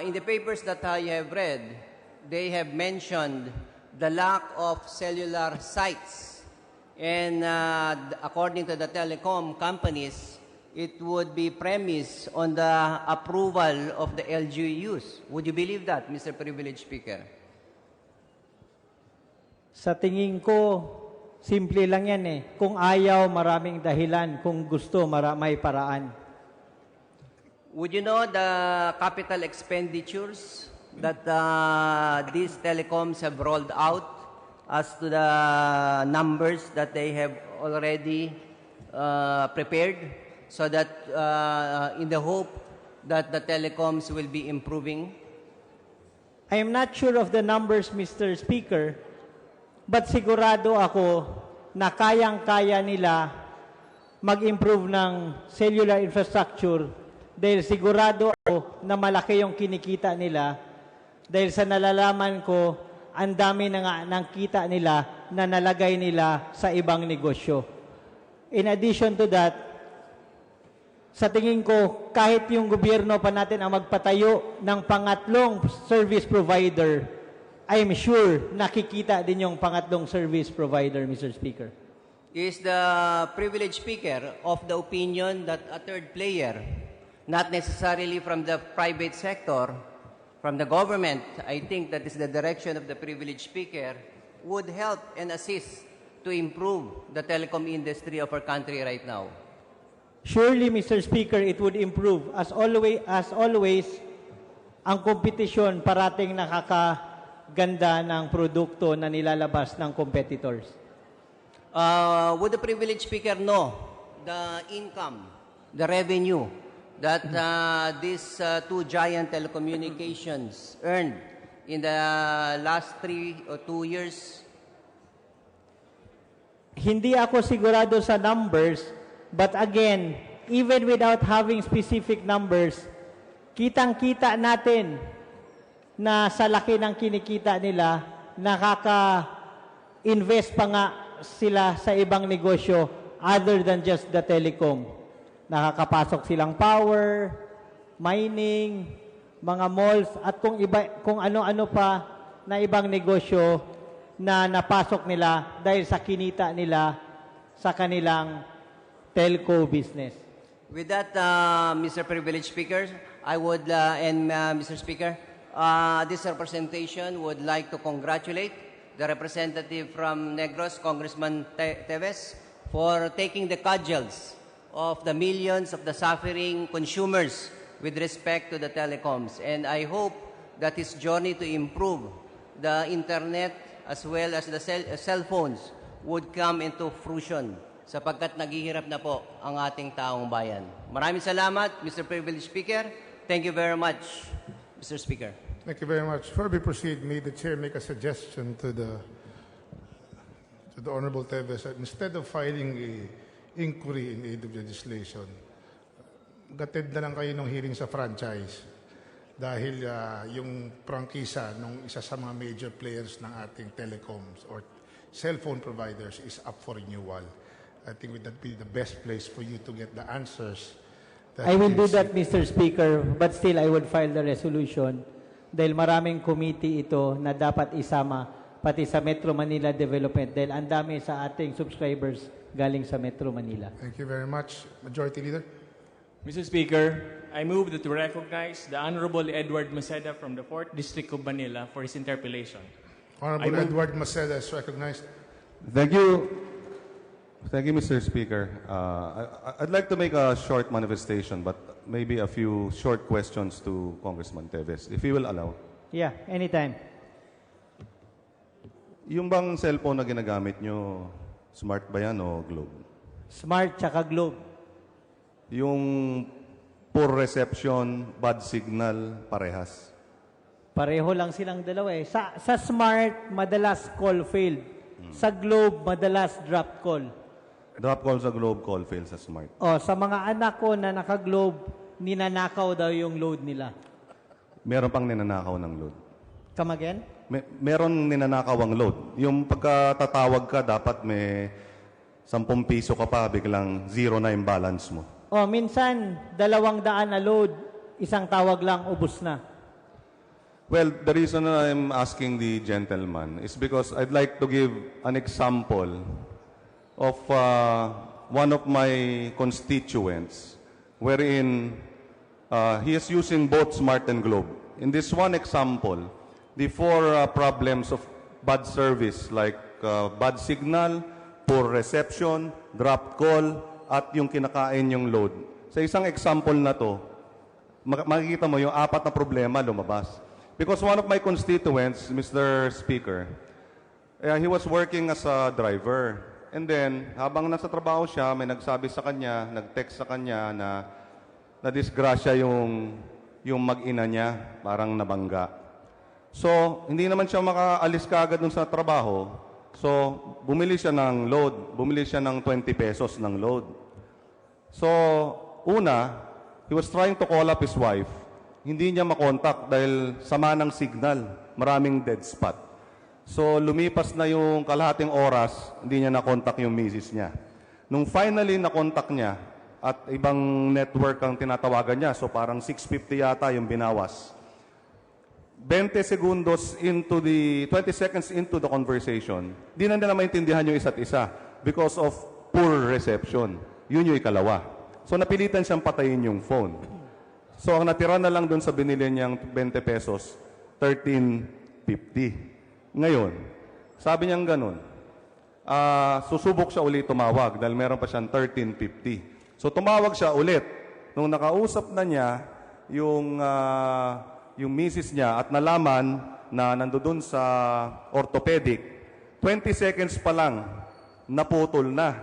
In the papers that I have read, they have mentioned the lack of cellular sites. And according to the telecom companies, it would be premised on the approval of the LGUs. Would you believe that, Mr. Privileged Speaker? Sa tingin ko, simple lang yan eh. Kung ayaw, maraming dahilan. Kung gusto, may paraan. Would you know the capital expenditures that these telecoms have rolled out as to the numbers that they have already prepared so that in the hope that the telecoms will be improving? I am not sure of the numbers, Mr. Speaker, but sigurado ako na kayang-kaya nila mag-improve ng cellular infrastructure dahil sigurado ako na malaki yung kinikita nila dahil sa nalalaman ko, ang dami ng kita nila na nalagay nila sa ibang negosyo. In addition to that, sa tingin ko, kahit yung gobyerno pa natin ang magpatayo ng pangatlong service provider, I'm sure nakikita din yung pangatlong service provider, Mr. Speaker. Is the privileged speaker of the opinion that a third player, not necessarily from the private sector, from the government, I think that is the direction of the privileged speaker, would help and assist to improve the telecom industry of our country right now? Surely, Mr. Speaker, it would improve. As always, ang kompetisyon parating nakakaganda ng produkto na nilalabas ng competitors. Would the privileged speaker know the income, the revenue that these two giant telecommunications earned in the last 3 or 2 years? Hindi ako sigurado sa numbers, but again, even without having specific numbers, kitang-kita natin na sa laki ng kinikita nila, nakaka-invest pa nga sila sa ibang negosyo other than just the telecom. Nakakapasok silang power, mining, mga malls, at kung ano-ano pa na ibang negosyo na napasok nila dahil sa kinita nila sa kanilang telco business. With that, Mr. Privileged Speaker, I would, Mr. Speaker, this representation would like to congratulate the representative from Negros, Congressman Teves, for taking the cudgels of the millions of the suffering consumers with respect to the telecoms. And I hope that his journey to improve the internet as well as the cell phones would come into fruition sapagkat naghihirap na po ang ating taong bayan. Maraming salamat, Mr. Privileged Speaker. Thank you very much, Mr. Speaker. Thank you very much. Before we proceed, may the Chair make a suggestion to the Honorable Teves that instead of filing a inquiry in aid of legislation, gatid na lang kayo ng hearing sa franchise dahil yung prangkisa ng isa sa mga major players ng ating telecoms or cell phone providers is up for renewal. I think would that be the best place for you to get the answers. That I will you do that, Mr. Speaker, but still I would file the resolution dahil maraming committee ito na dapat isama pati sa Metro Manila Development dahil ang dami sa ating subscribers galing sa Metro Manila. Thank you very much, Majority Leader. Mr. Speaker, I move that we recognize the Honorable Edward Maceda from the 4th District of Manila for his interpellation. Honorable Edward Maceda is recognized. Thank you. Thank you, Mr. Speaker. I'd like to make a short manifestation, but maybe a few short questions to Congressman Teves, if he will allow. Yeah, anytime. Yung bang cellphone na ginagamit nyo, smart ba yan o Globe? Smart tsaka Globe. Yung poor reception, bad signal, parehas. Pareho lang silang dalawa eh. Sa Smart, madalas call failed. Sa Globe, madalas drop call. Drop call sa Globe, call fail sa smart. Sa mga anak ko na naka-Globe, ninanakaw daw yung load nila. Meron pang ninanakaw ng load. Come again? Meron ninanakaw ang load. Yung pagkatatawag ka, dapat may 10 piso ka pa, biglang zero na yung balance mo. Minsan, 200 na load, isang tawag lang, ubos na. Well, the reason I'm asking the gentleman is because I'd like to give an example of one of my constituents wherein he is using both Smart and Globe. In this one example, the 4 problems of bad service like bad signal, poor reception, dropped call, at yung kinakain yung load. Sa isang example na to, makikita mo yung 4 na problema lumabas. Because one of my constituents, Mr. Speaker, he was working as a driver. And then, habang nasa trabaho siya, may nagsabi sa kanya, nag-text sa kanya na nadisgrasya yung mag-ina niya, parang nabangga. So, hindi naman siya makaalis kaagad dun sa trabaho. So, bumili siya ng load. Bumili siya ng 20 pesos ng load. So, una, he was trying to call up his wife. Hindi niya makontak dahil sama ng signal. Maraming dead spot. So, lumipas na yung kalahating oras, hindi niya nakontak yung misis niya. Nung finally nakontak niya, at ibang network ang tinatawagan niya, so parang 650 yata yung binawas. 20 seconds into the conversation, di na nila maintindihan yung isa't isa because of poor reception. Yun yung ikalawa. So napilitan siyang patayin yung phone. So ang natira na lang doon sa binili niyang 20 pesos, 13.50. Ngayon, sabi niyang ganun, susubok siya ulit tumawag dahil meron pa siyang 13.50. So tumawag siya ulit. Nung nakausap na niya yung misis niya at nalaman na nandoon sa orthopedic, 20 seconds pa lang, naputol na.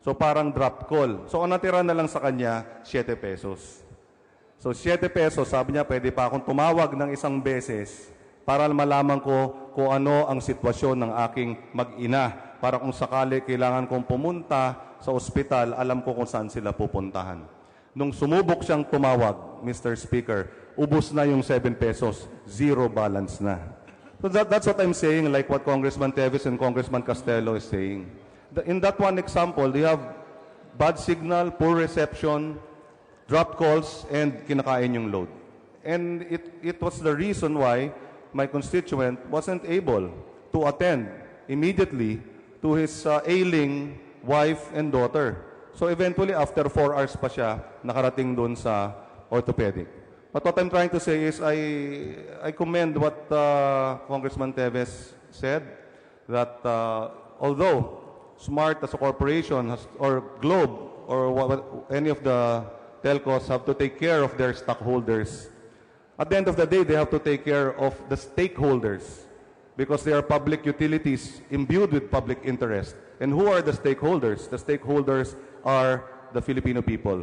So parang drop call. So ang natira na lang sa kanya, 7 pesos. So 7 pesos, sabi niya, pwede pa akong tumawag ng isang beses para malaman ko kung ano ang sitwasyon ng aking mag-ina. Para kung sakali kailangan kong pumunta sa ospital, alam ko kung saan sila pupuntahan. Nung sumubok siyang tumawag, Mr. Speaker, ubos na yung 7 pesos, zero balance na. So that's what I'm saying, like what Congressman Teves and Congressman Castelo is saying. In that one example, they have bad signal, poor reception, dropped calls, and kinakain yung load. And it was the reason why my constituent wasn't able to attend immediately to his ailing wife and daughter. So eventually, after 4 hours pa siya, nakarating doon sa orthopedic. But what I'm trying to say is I commend what Congressman Teves said, that although Smart as a corporation or Globe or any of the telcos have to take care of their stockholders, at the end of the day, they have to take care of the stakeholders because they are public utilities imbued with public interest. And who are the stakeholders? The stakeholders are the Filipino people.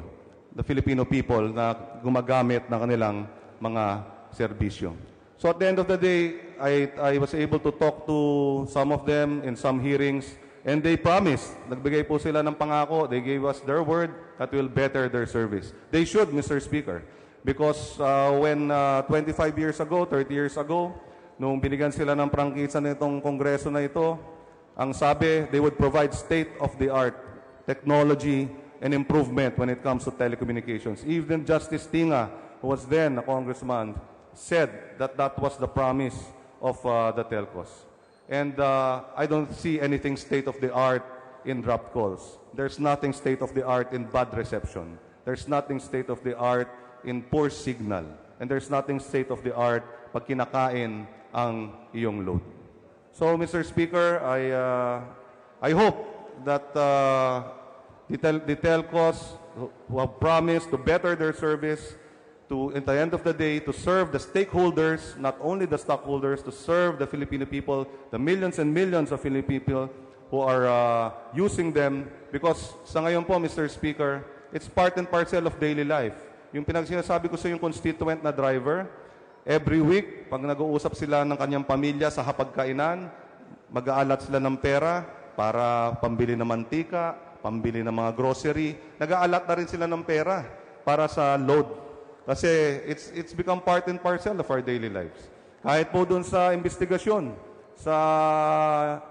The Filipino people na gumagamit ng kanilang mga serbisyo. So at the end of the day, I was able to talk to some of them in some hearings, and they promised, nagbigay po sila ng pangako, they gave us their word that will better their service. They should, Mr. Speaker, because when 25 years ago, 30 years ago, nung binigyan sila ng prangkisa nitong kongreso na ito, Ang sabi, they would provide state-of-the-art technology and improvement when it comes to telecommunications. Even Justice Tinga, who was then a congressman, said that that was the promise of the telcos. And I don't see anything state-of-the-art in dropped calls. There's nothing state-of-the-art in bad reception. There's nothing state-of-the-art in poor signal. And there's nothing state-of-the-art pag kinakain ang iyong load. So, Mr. Speaker, I hope that the telcos who have promised to better their service, to, at the end of the day, to serve the stakeholders, not only the stockholders, to serve the Filipino people, the millions and millions of Filipino people who are using them. Because sa ngayon po, Mr. Speaker, it's part and parcel of daily life. Yung sinasabi ko sa yung constituent na driver, every week, pag nag-uusap sila ng kanyang pamilya sa hapagkainan, mag-aalat sila ng pera para pambili ng mantika, pambili ng mga grocery. Nag-aalat na rin sila ng pera para sa load. Kasi it's become part and parcel of our daily lives. Kahit po dun sa investigasyon sa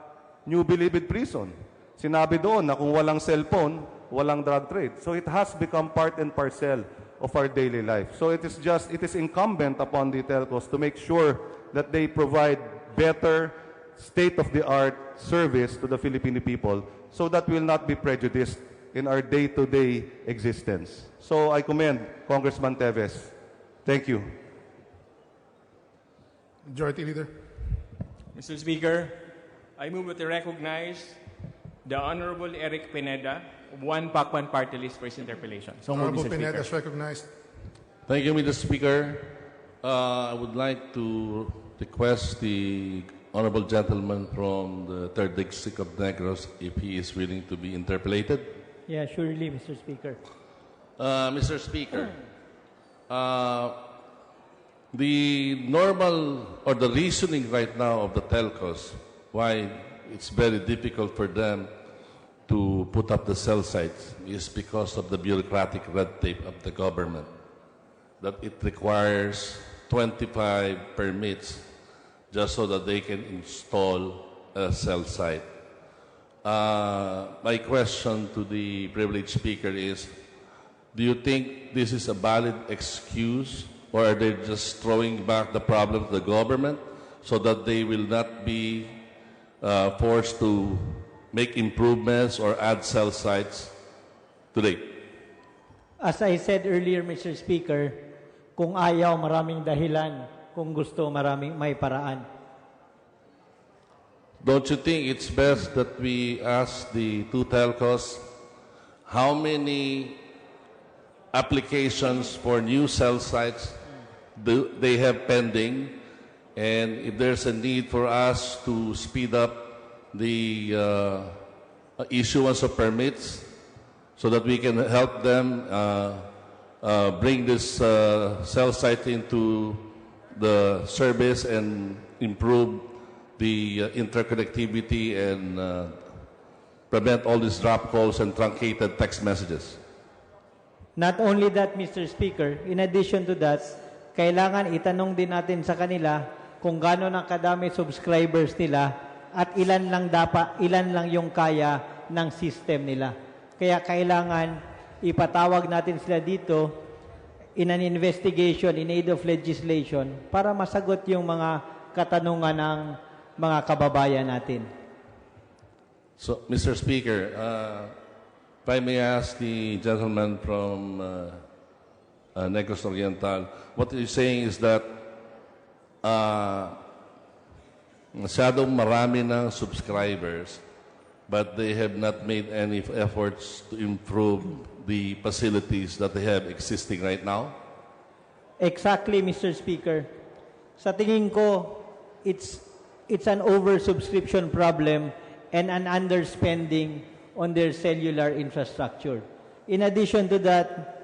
New Bilibid Prison, sinabi doon na kung walang cellphone, walang drug trade. So it has become part and parcel of our daily life. So it is incumbent upon the telcos to make sure that they provide better state-of-the-art service to the Filipino people so that we will not be prejudiced in our day-to-day existence. So I commend Congressman Teves. Thank you. Majority Leader. Mr. Speaker, I move to recognize the Honorable Eric Pineda, One Pacman Party List for his interpellation. So moved, Honorable Mr. Pineda Speaker. is recognized. Thank you, Mr. Speaker. I would like to request the honorable gentleman from the 3rd District of Negros if he is willing to be interpellated. Yeah, surely, Mr. Speaker. Mr. Speaker, the normal or the reasoning right now of the telcos why it's very difficult for them to put up the cell sites is because of the bureaucratic red tape of the government, that it requires 25 permits just so that they can install a cell site. My question to the privileged speaker is, do you think this is a valid excuse, or are they just throwing back the problem to the government so that they will not be forced to make improvements or add cell sites today? As I said earlier, Mr. Speaker, kung ayaw, maraming dahilan. Kung gusto, maraming may paraan. Don't you think it's best that we ask the two telcos how many applications for new cell sites do they have pending, and if there's a need for us to speed up the issuance of permits so that we can help them bring this cell site into the service and improve the interconnectivity and prevent all these drop calls and truncated text messages. Not only that, Mr. Speaker, in addition to that, kailangan itanong din natin sa kanila kung gaano ng kadami subscribers nila at ilan lang yung kaya ng system nila. Kaya kailangan ipatawag natin sila dito in an investigation in aid of legislation para masagot yung mga katanungan ng mga kababayan natin. So, Mr. Speaker, if I may ask the gentleman from Negros Oriental, what you're saying is that masyadong marami ng subscribers, but they have not made any efforts to improve the facilities that they have existing right now? Exactly, Mr. Speaker. Sa tingin ko, it's an oversubscription problem and an underspending on their cellular infrastructure. In addition to that,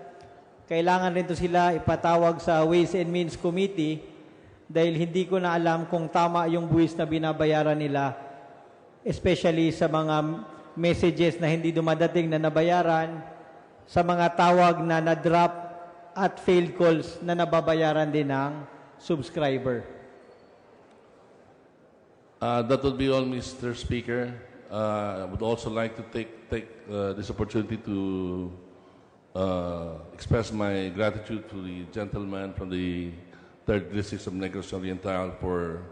kailangan rin to sila ipatawag sa Ways and Means Committee dahil hindi ko na alam kung tama yung buwis na binabayaran nila, especially sa mga messages na hindi dumadating na nabayaran, sa mga tawag na na-drop at failed calls na nababayaran din ng subscriber. That would be all, Mr. Speaker. I would also like to take this opportunity to express my gratitude to the gentleman from the 3rd District of Negros Oriental for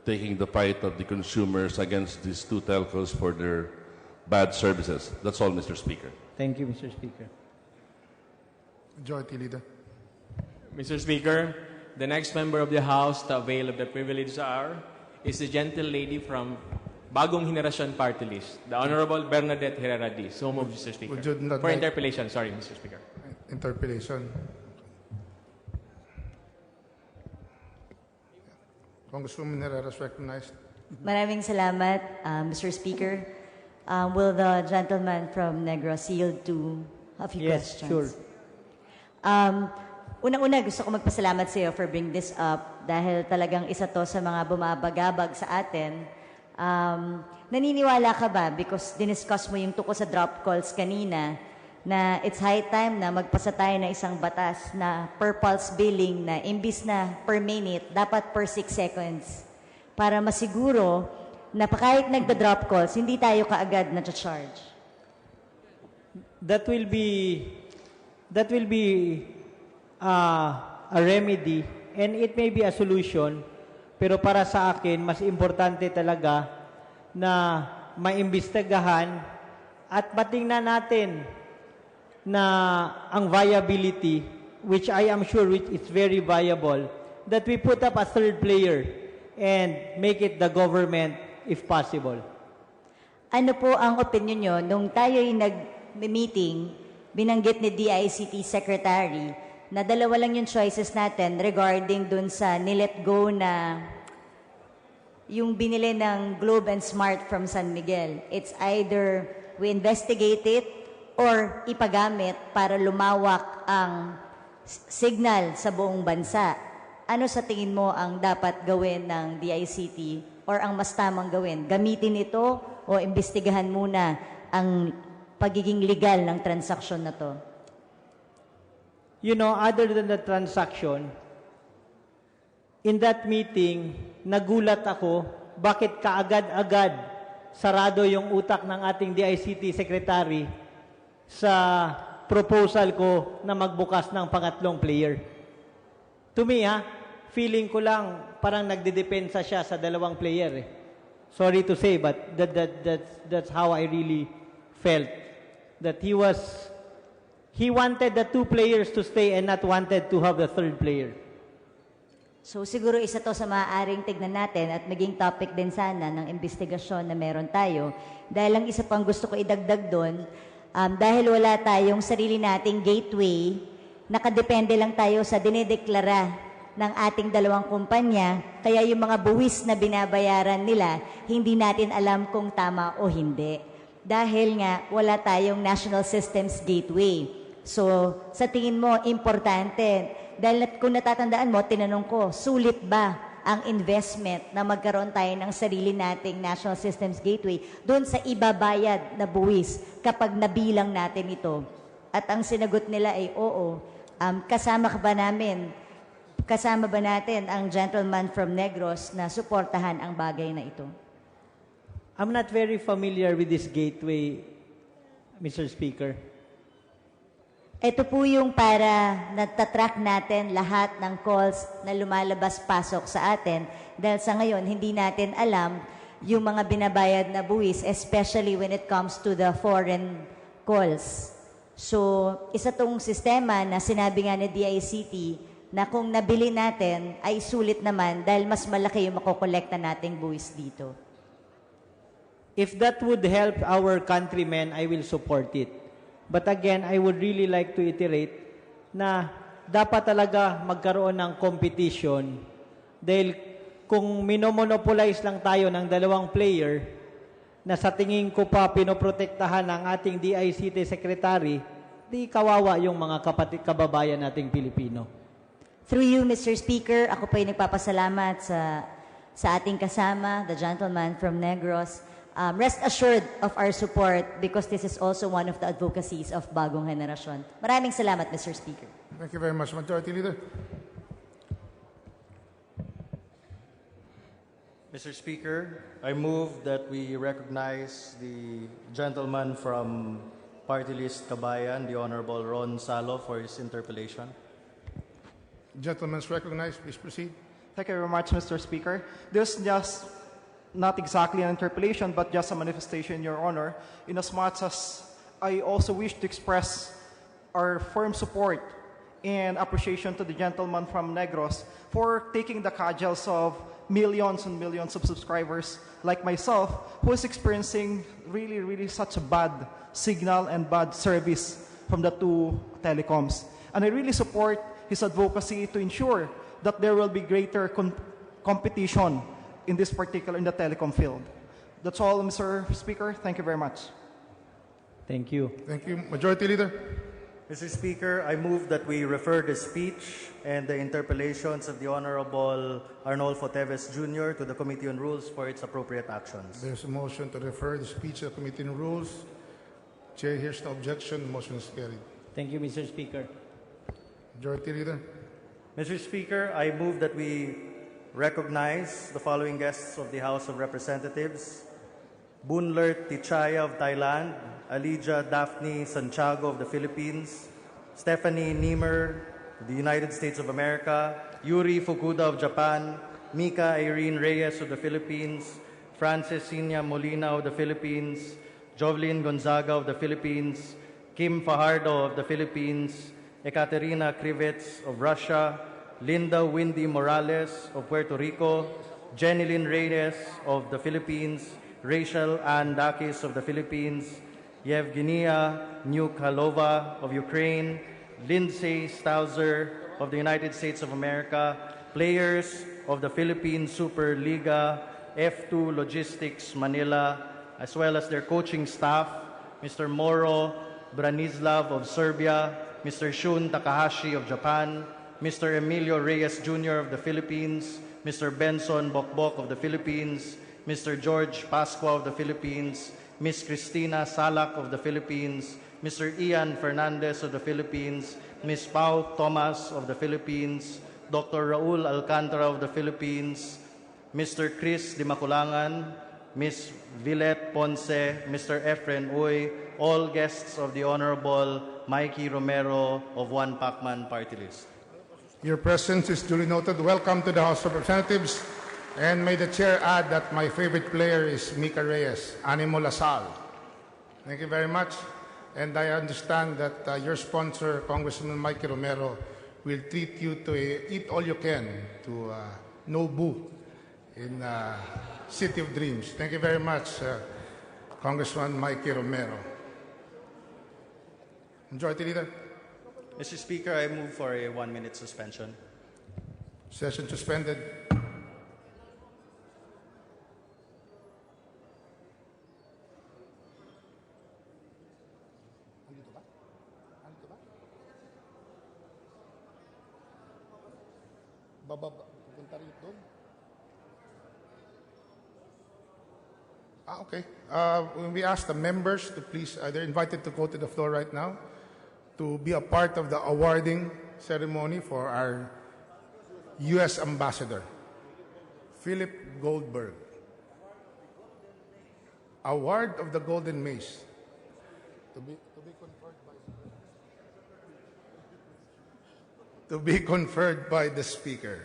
taking the fight of the consumers against these two telcos for their bad services. That's all, Mr. Speaker. Thank you, Mr. Speaker. Majority Leader. Mr. Speaker, the next member of the House to avail of the privileged hour is the gentle lady from Bagong Henerasyon Party List, the Honorable Bernadette Herrera D. So moved, Mr. Speaker. Would you not For like- interpellation, sorry, Mr. Speaker. Interpellation. Congresswoman Herrera is recognized. Maraming salamat, Mr. Speaker. Will the gentleman from Negros yield to a few Yes, questions? sure. Unang-una, gusto ko magpasalamat sa iyo for bringing this up dahil talagang isa to sa mga bumabagabag sa atin. Naniniwala ka ba, because diniscuss mo yung tukol sa drop calls kanina, na it's high time na magpasa tayo ng isang batas na per pulse billing na imbis na per minute, dapat per 6 seconds para masiguro na kahit nagda-drop calls, hindi tayo kaagad na-charge. That will be a remedy and it may be a solution, pero para sa akin mas importante talaga na maimbestigahan at matingnan natin na ang viability, which I am sure which is very viable, that we put up a third player and make it the government if possible. Ano po ang opinion nyo nung tayo'y nag-meeting, binanggit ni DICT Secretary na dalawa lang yung choices natin regarding dun sa nilet go na yung binili ng Globe and Smart from San Miguel. It's either we investigate it or ipagamit para lumawak ang signal sa buong bansa. Ano sa tingin mo ang dapat gawin ng DICT or ang mas tamang gawin? Gamitin ito o imbestigahan muna ang pagiging legal ng transaksyon na to? You know, other than the transaction, in that meeting, nagulat ako bakit kaagad-agad sarado yung utak ng ating DICT Secretary sa proposal ko na magbukas ng pangatlong player. To me, feeling ko lang parang nagdedepensa siya sa dalawang player. Sorry to say, but that's how I really felt. That he wanted the two players to stay and not wanted to have the third player. So siguro isa to sa maaaring tignan natin at maging topic din sana ng investigasyon na meron tayo. Dahil ang isa pang gusto ko idagdag doon, dahil wala tayong sarili nating gateway, nakadepende lang tayo sa dinedeklara ng ating dalawang kumpanya, kaya yung mga buwis na binabayaran nila, hindi natin alam kung tama o hindi. Dahil nga, wala tayong National Systems Gateway. So, sa tingin mo, importante. Dahil kung natatandaan mo, tinanong ko, sulit ba ang investment na magkaroon tayo ng sarili nating National Systems Gateway doon sa ibabayad na buwis kapag nabilang natin ito? At ang sinagot nila ay oo. Kasama ba natin ang gentleman from Negros na suportahan ang bagay na ito? I'm not very familiar with this gateway, Mr. Speaker. Ito po yung para natatrack natin lahat ng calls na lumalabas-pasok sa atin dahil sa ngayon hindi natin alam yung mga binabayad na buwis, especially when it comes to the foreign calls. So, isa tong sistema na sinabi nga ni DICT na kung nabili natin ay sulit naman dahil mas malaki yung makokolekta nating buwis dito. If that would help our countrymen, I will support it. But again, I would really like to iterate na dapat talaga magkaroon ng competition dahil kung minomonopolize lang tayo ng dalawang player na sa tingin ko pa pinoprotektahan ng ating DICT Secretary, di kawawa yung mga kababayan nating Pilipino. Through you, Mr. Speaker, ako po ay nagpapasalamat sa ating kasama, the gentleman from Negros. Rest assured of our support because this is also one of the advocacies of Bagong Henerasyon. Maraming salamat, Mr. Speaker. Thank you very much, Majority Leader. Mr. Speaker, I move that we recognize the gentleman from Party List Kabayan, the Honorable Ron Salo, for his interpellation. Gentleman's recognized. Please proceed. Thank you very much, Mr. Speaker. This is just not exactly an interpellation, but just a manifestation, Your Honor, inasmuch as I also wish to express our firm support and appreciation to the gentleman from Negros for taking the cudgels of millions and millions of subscribers like myself who is experiencing really such a bad signal and bad service from the two telecoms. And I really support his advocacy to ensure that there will be greater competition in this particular, in the telecom field. That's all, Mr. Speaker. Thank you very much. Thank you. Thank you. Majority Leader. Mr. Speaker, I move that we refer the speech and the interpellations of the Honorable Arnolfo Teves Jr. to the Committee on Rules for its appropriate actions. There's a motion to refer the speech to the Committee on Rules. Chair hears no objection. Motion is carried. Thank you, Mr. Speaker. Majority Leader. Mr. Speaker, I move that we recognize the following guests of the House of Representatives: Boonlert Tichaya of Thailand, Alija Daphne Santiago of the Philippines, Stephanie Niemer of the United States of America, Yuri Fukuda of Japan, Mika Irene Reyes of the Philippines, Francis Sinya Molina of the Philippines, Jovelyn Gonzaga of the Philippines, Kim Fajardo of the Philippines, Ekaterina Krivets of Russia, Linda Windy Morales of Puerto Rico, Jenilyn Reyes of the Philippines, Rachel Ann Dakis of the Philippines, Yevgenia Nyukhalova of Ukraine, Lindsay Stauser of the United States of America, players of the Philippine Superliga, F2 Logistics Manila, as well as their coaching staff, Mr. Moro Branislav of Serbia, Mr. Shun Takahashi of Japan, Mr. Emilio Reyes Jr. of the Philippines, Mr. Benson Bokbok of the Philippines, Mr. George Pascua of the Philippines, Ms. Cristina Salak of the Philippines, Mr. Ian Fernandez of the Philippines, Ms. Pau Thomas of the Philippines, Dr. Raul Alcantara of the Philippines, Mr. Chris Dimaculangan, Ms. Villette Ponce, Mr. Efren Uy, all guests of the Honorable Mikey Romero of One Pacman Party List. Your presence is duly noted. Welcome to the House of Representatives. And may the chair add that my favorite player is Mika Reyes, Animo Lasal. Thank you very much. And I understand that your sponsor, Congressman Mikey Romero, will treat you to eat all you can to Nobu in City of Dreams. Thank you very much, Congressman Mikey Romero. Majority Leader. Mr. Speaker, I move for a 1-minute suspension. Session suspended. Pupunta rin doon. Okay. We ask the members to please, they're invited to go to the floor right now to be a part of the awarding ceremony for our U.S. Ambassador, Philip Goldberg. Award of the Golden Mace. To be conferred by the Speaker.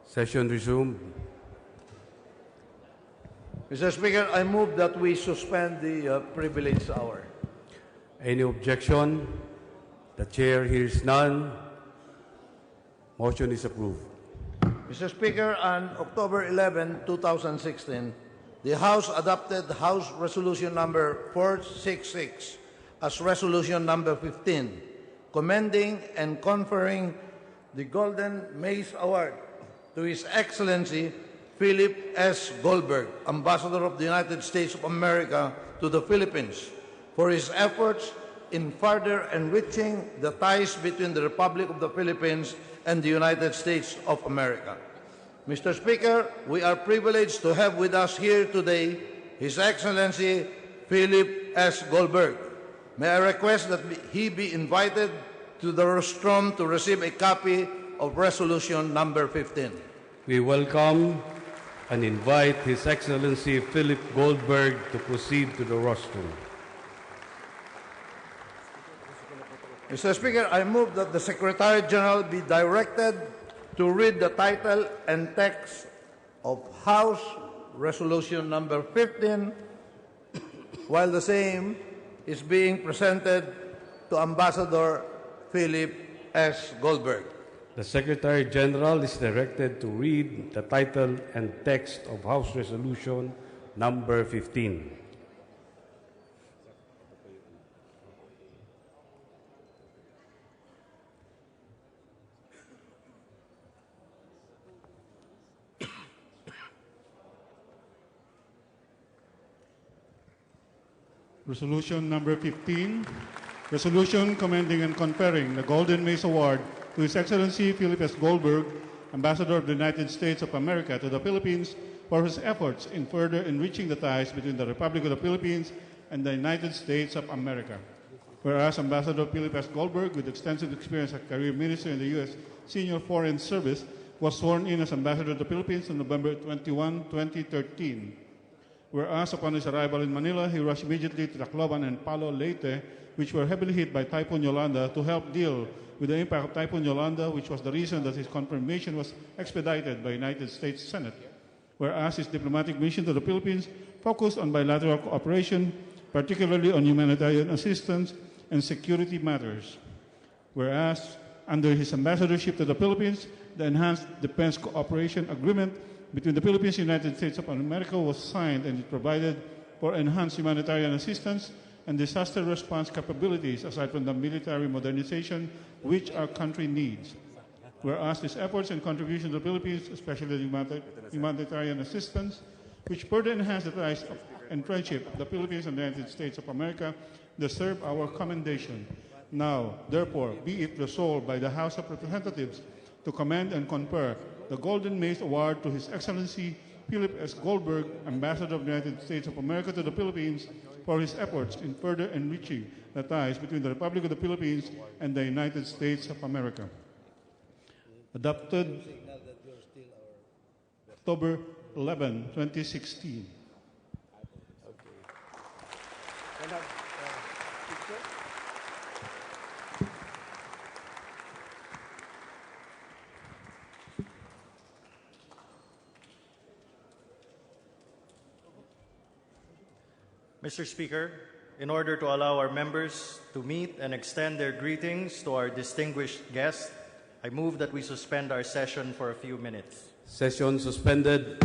Session resumed. Mr. Speaker, I move that we suspend the privilege hour. Any objection? The chair hears none. Motion is approved. Mr. Speaker, on October 11, 2016, the House adopted House Resolution number 466 as Resolution number 15, commending and conferring the Golden Mace Award to His Excellency Philip S. Goldberg, Ambassador of the United States of America to the Philippines, for his efforts in further enriching the ties between the Republic of the Philippines and the United States of America. Mr. Speaker, we are privileged to have with us here today His Excellency Philip S. Goldberg. May I request that he be invited to the rostrum to receive a copy of Resolution number 15. We welcome and invite His Excellency Philip Goldberg to proceed to the rostrum. Mr. Speaker, I move that the Secretary General be directed to read the title and text of House Resolution number 15 while the same is being presented to Ambassador Philip S. Goldberg. The Secretary General is directed to read the title and text of House Resolution number 15. Resolution number 15, resolution commending and conferring the Golden Mace Award to His Excellency Philip S. Goldberg, Ambassador of the United States of America to the Philippines, for his efforts in further enriching the ties between the Republic of the Philippines and the United States of America. Whereas Ambassador Philip S. Goldberg, with extensive experience as career minister in the U.S. Senior Foreign Service, was sworn in as Ambassador to the Philippines on November 21, 2013. Whereas upon his arrival in Manila, he rushed immediately to Tacloban and Palo Leyte, which were heavily hit by Typhoon Yolanda, to help deal with the impact of Typhoon Yolanda, which was the reason that his confirmation was expedited by the United States Senate. Whereas his diplomatic mission to the Philippines focused on bilateral cooperation, particularly on humanitarian assistance and security matters. Whereas under his ambassadorship to the Philippines, the Enhanced Defense Cooperation Agreement between the Philippines and the United States of America was signed, and it provided for enhanced humanitarian assistance and disaster response capabilities aside from the military modernization which our country needs. Whereas these efforts and contributions to the Philippines, especially the humanitarian assistance, which further enhance the ties and friendship of the Philippines and the United States of America, deserve our commendation. Now, therefore, be it resolved by the House of Representatives to commend and confer the Golden Mace Award to His Excellency Philip S. Goldberg, Ambassador of the United States of America to the Philippines, for his efforts in further enriching the ties between the Republic of the Philippines and the United States of America. Adopted October 11, 2016. Mr. Speaker, in order to allow our members to meet and extend their greetings to our distinguished guest, I move that we suspend our session for a few minutes. Session suspended.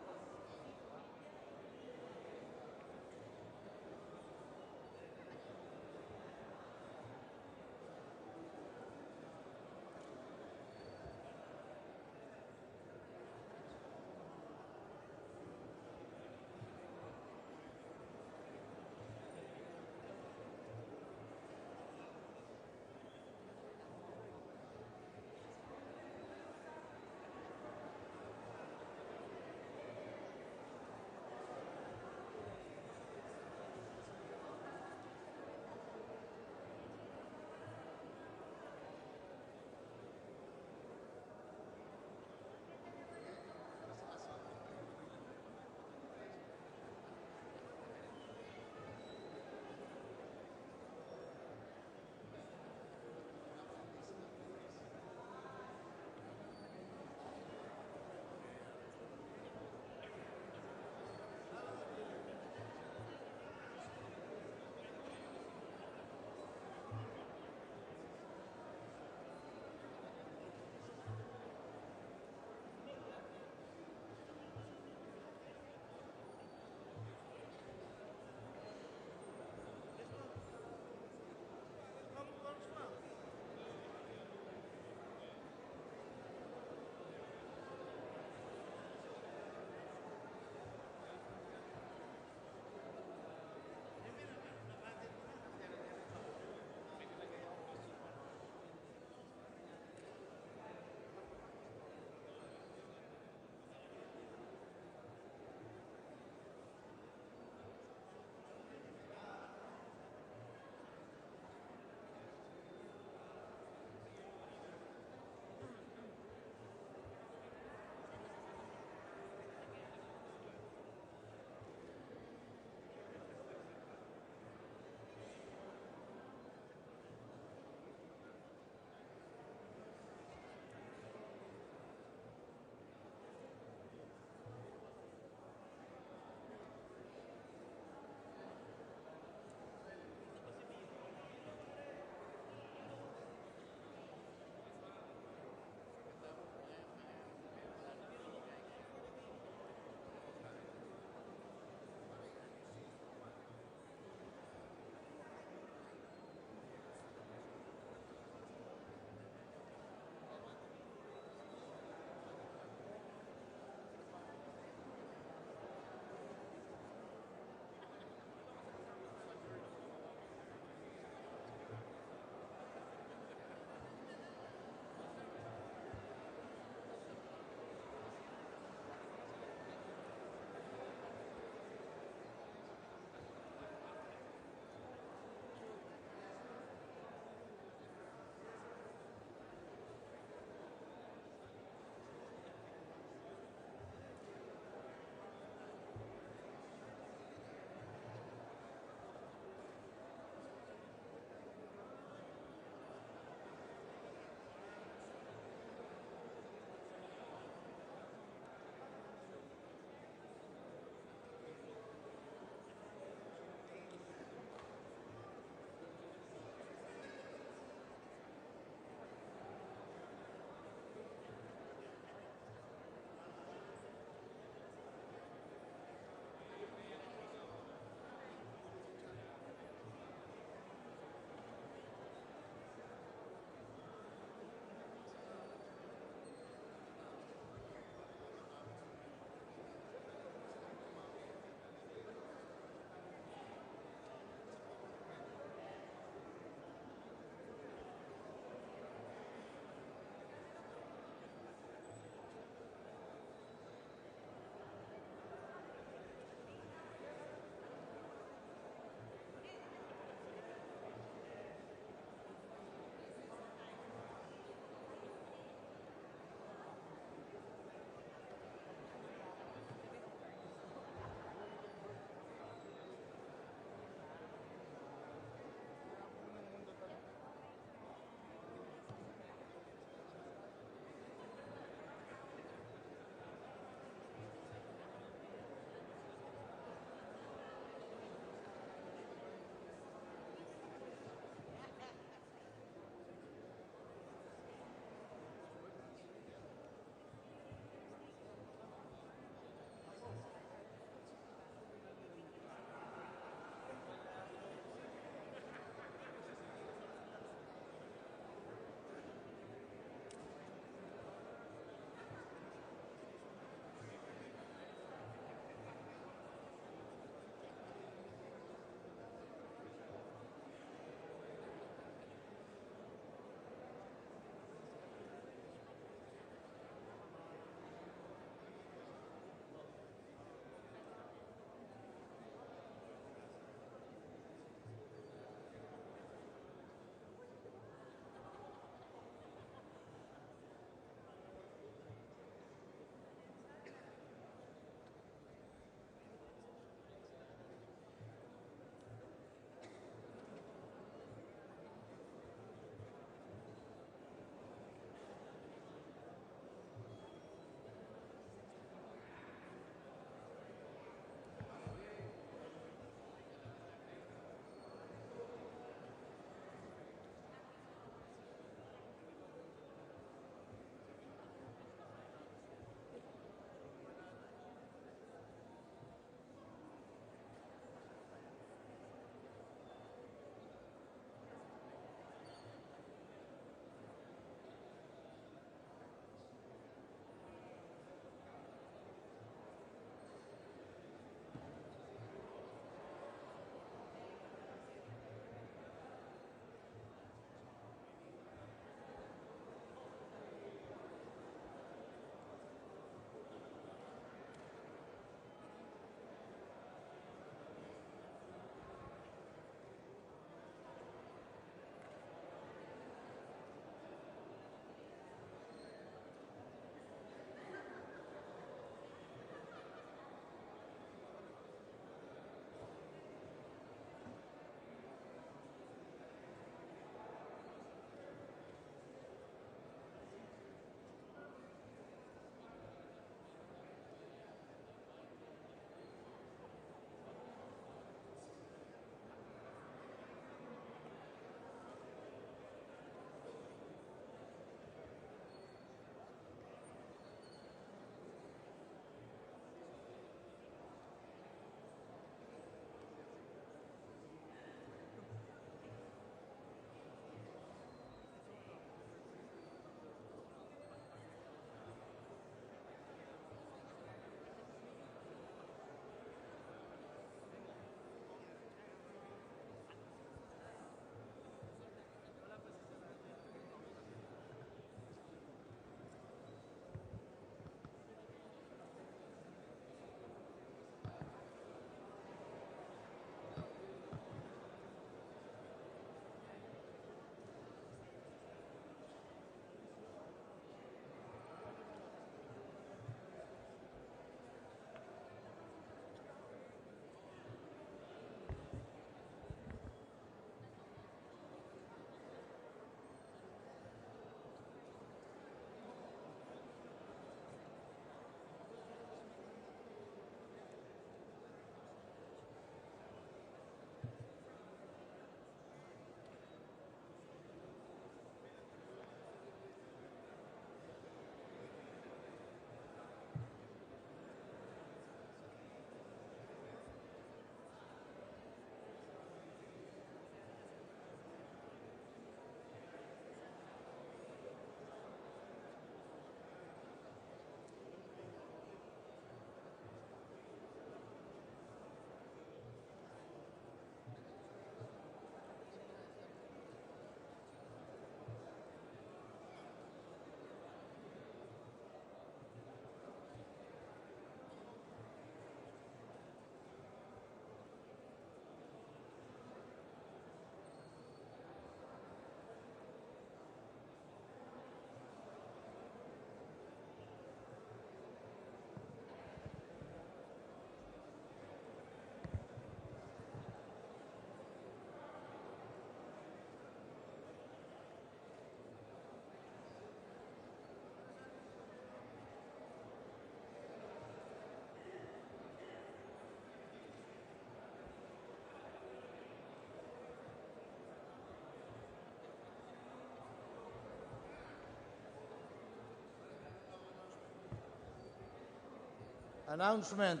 Announcement,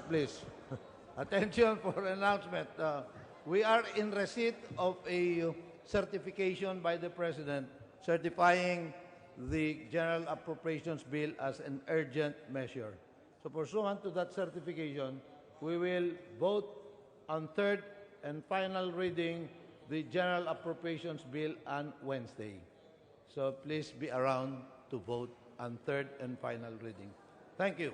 please. Attention for announcement. We are in receipt of a certification by the President certifying the General Appropriations Bill as an urgent measure. So pursuant to that certification, we will vote on third and final reading the General Appropriations Bill on Wednesday. So please be around to vote on third and final reading. Thank you.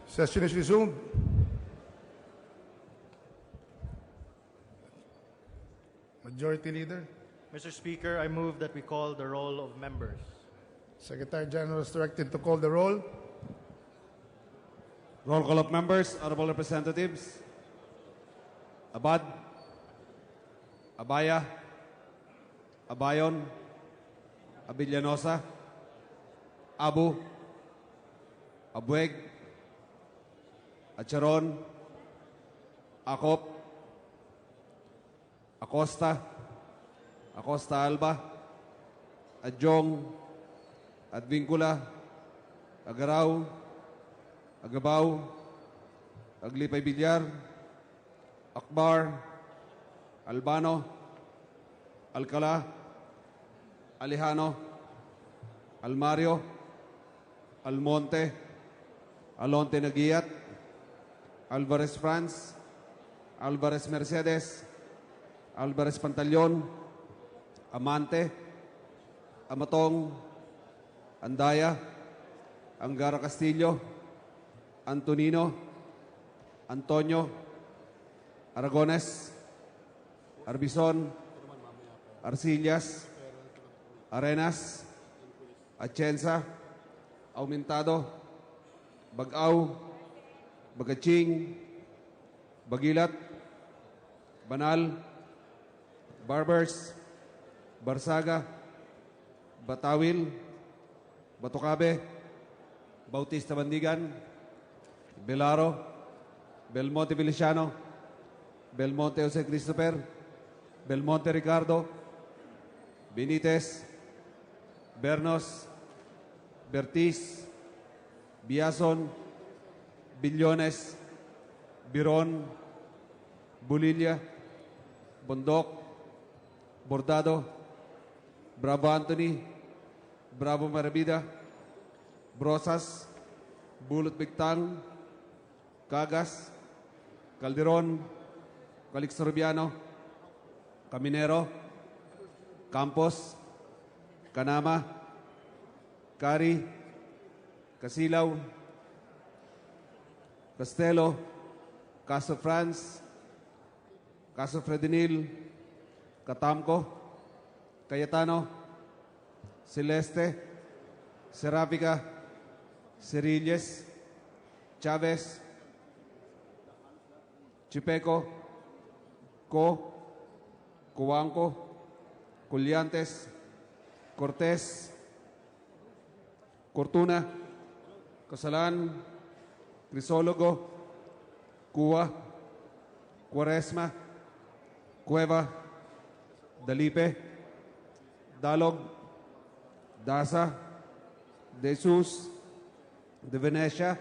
Session is resumed. Majority Leader. Mr. Speaker, I move that we call the roll of members. Secretary General is directed to call the roll. Roll call of members, honorable representatives. Abad, Abaya, Abayon, Abillanosa, Abu, Abueg, Acharon, Acop, Acosta, Acosta Alba, Adjong, Advincula, Agaraw, Agabaw, Aglipay Bilyar, Akbar, Albano, Alcala, Alejano, Almario, Almonte, Alonte Nagiat, Alvarez Franz, Alvarez Mercedes, Alvarez Pantaleon, Amante, Amatong, Andaya, Angara Castillo, Antonino, Antonio, Aragones, Arbison, Arcillas, Arenas, Atienza, Aumentado, Bagaw, Bagaching, Bagilat, Banal, Barbers, Barsaga, Batawil, Batucabe, Bautista Bandigan, Belaro, Belmonte Feliciano, Belmonte Jose Christopher, Belmonte Ricardo, Benitez, Bernos, Bertiz, Biason, Billones, Biron, Bulilla, Bondok, Bordado, Bravo Anthony, Bravo Marabida, Brosas, Bulot Bigtang, Cagas, Calderon, Calix Rubiano, Caminero, Campos, Canama, Cari, Casilaw, Castelo, Caso France, Caso Fredinil, Catamco, Cayetano, Celeste, Serapica, Cerilles, Chavez, Chipeco, Coanco, Colliantes, Cortés, Cortuna, Casalan, Crisólogo, Cuba, Cuaresma, Cueva, Dalipe, Dalog, Daza, De Jesus, De Venecia,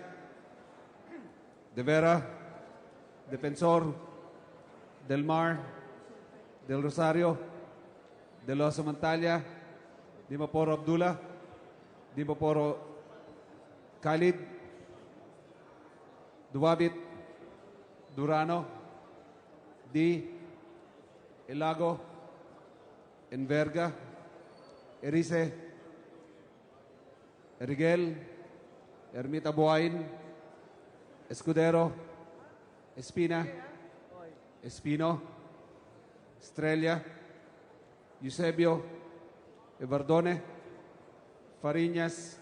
De Vera, Defensor, Del Mar, Del Rosario, De Losa Montalia, Dimaporo Abdullah, Dimaporo Khalid, Duwabit, Durano, Di, Ilago, Enverga, Erice, Erigel, Ermita Buain, Escudero, Espina, Espino, Estrella, Eusebio, Evardone, Fariñas,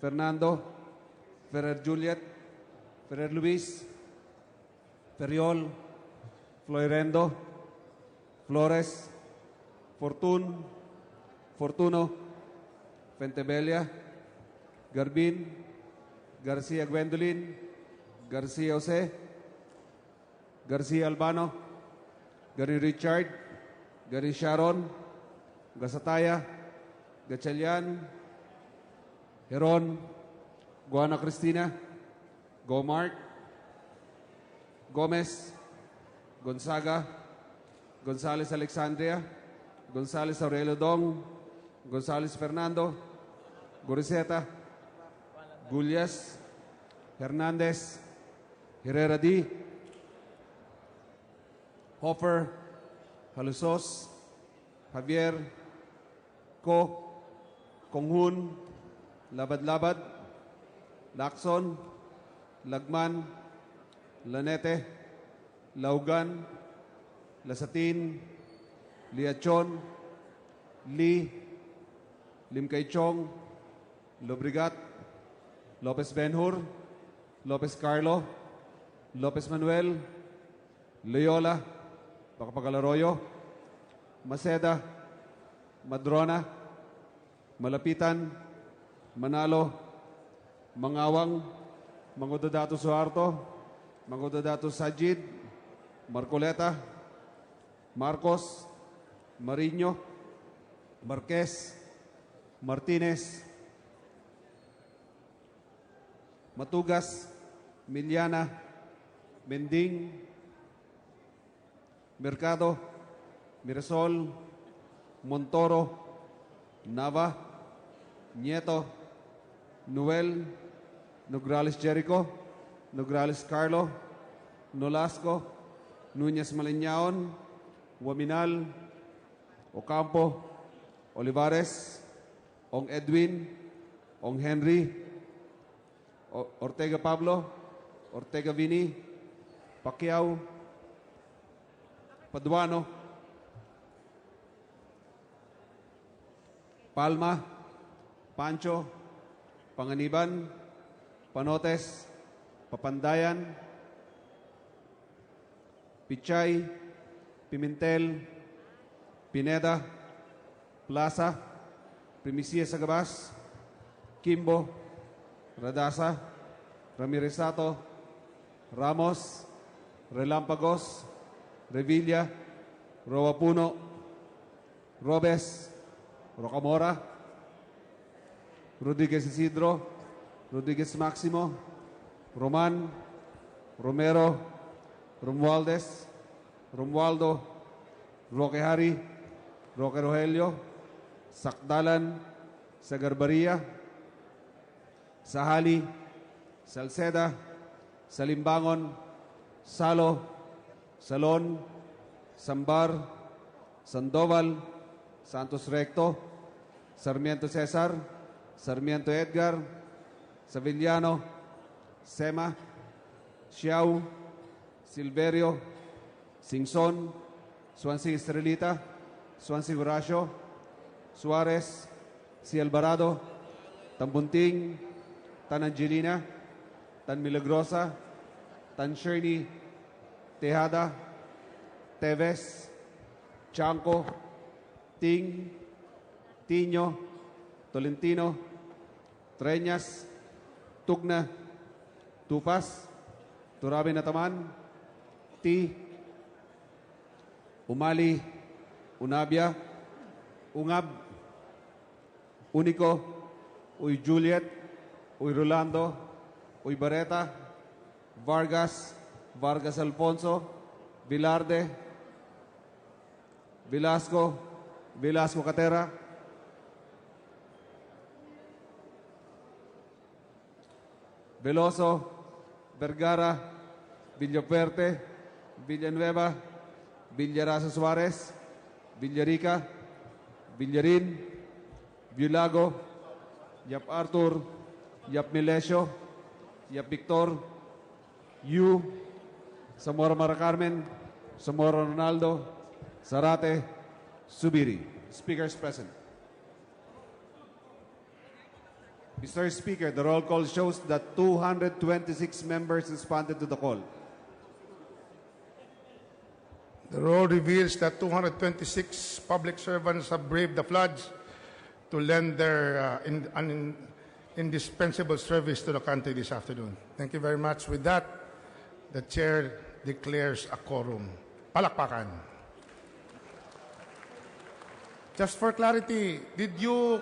Fernando, Ferrer Juliet, Ferrer Luis, Ferriol, Floirendo, Flores, Fortuno, Fentebelia, Garbin, Garcia Gwendolyn, Garcia Jose, Garcia Albano, Gary Richard, Gary Sharon, Gasataya, Gatchalian, Heron, Guana Cristina, Gomark, Gomez, Gonzaga, Gonzales Alexandria, Gonzales Aurelio Dong, Gonzales Fernando, Goriseta, Gullias, Hernandez, Herrera D, Hoffer, Halusos, Javier, Ko, Konghun, Labad-Labad, Lacson, Lagman, Lanete, Laugan, Lasatin, Liachon, Lee, Lim Kay Chong, Lobrigat, Lopez Benhur, Lopez Carlo, Lopez Manuel, Loyola, Pacapagalaroyo, Maceda, Madrona, Malapitan, Manalo, Mangawang, Mangododato Suarto, Mangododato Sajid, Marcoleta, Marcos, Mariño, Marquez, Martinez, Matugas, Miliana, Mending, Mercado, Mirasol, Montoro, Nava, Nieto, Noel, Nograles Jericho, Nograles Carlo, Nolasco, Núñez Maliñaon, Waminal, Ocampo, Olivares, Ong Edwin, Ong Henry, Ortega Pablo, Ortega Vini, Pacquiao, Paduano, Palma, Pancho, Panganiban, Panotes, Papandayan, Pichay, Pimentel, Pineda, Plaza, Primicia Sagabas, Kimbo, Radasa, Ramiresato, Ramos, Relampagos, Revilla, Roapuno, Robes, Rocamora, Rodriguez Isidro, Rodriguez Maximo, Roman, Romero, Romualdez, Romualdo, Roque Hari, Roque Rogelio, Sakdalan, Sagarbaria, Sahali, Salceda, Salimbangon, Salo, Salon, Sambar, Sandoval, Santos Recto, Sarmiento Cesar, Sarmiento Edgar, Savillano, Sema, Xiao, Silverio, Singson, Swansea Estrelita, Swansea Horacio, Suarez, Si Alvarado, Tambunting, Tan Angelina, Tan Milagrosa, Tan Shirley, Tejada, Teves, Chanco, Ting, Tino, Tolentino, Treñas, Tugna, Tupas, Turabi Nataman, T, Umali, Unabia, Ungab, Unico, Uy Juliet, Uy Rolando, Uy Barreta, Vargas, Vargas Alfonso, Vilarde, Velasco, Velasco Catera, Veloso, Vergara, Villafuerte, Villanueva, Villaraza Suarez, Villarica, Villarin, Villago, Yap Arthur, Yap Milesio, Yap Victor, Yu, Zamora Mara Carmen, Zamora Ronaldo, Zarate, Subiri. Speakers present. Mr. Speaker, the roll call shows that 226 members responded to the call. The roll reveals that 226 public servants have braved the floods to lend their indispensable service to the country this afternoon. Thank you very much. With that, the chair declares a quorum. Palakpakan. Just for clarity, did you,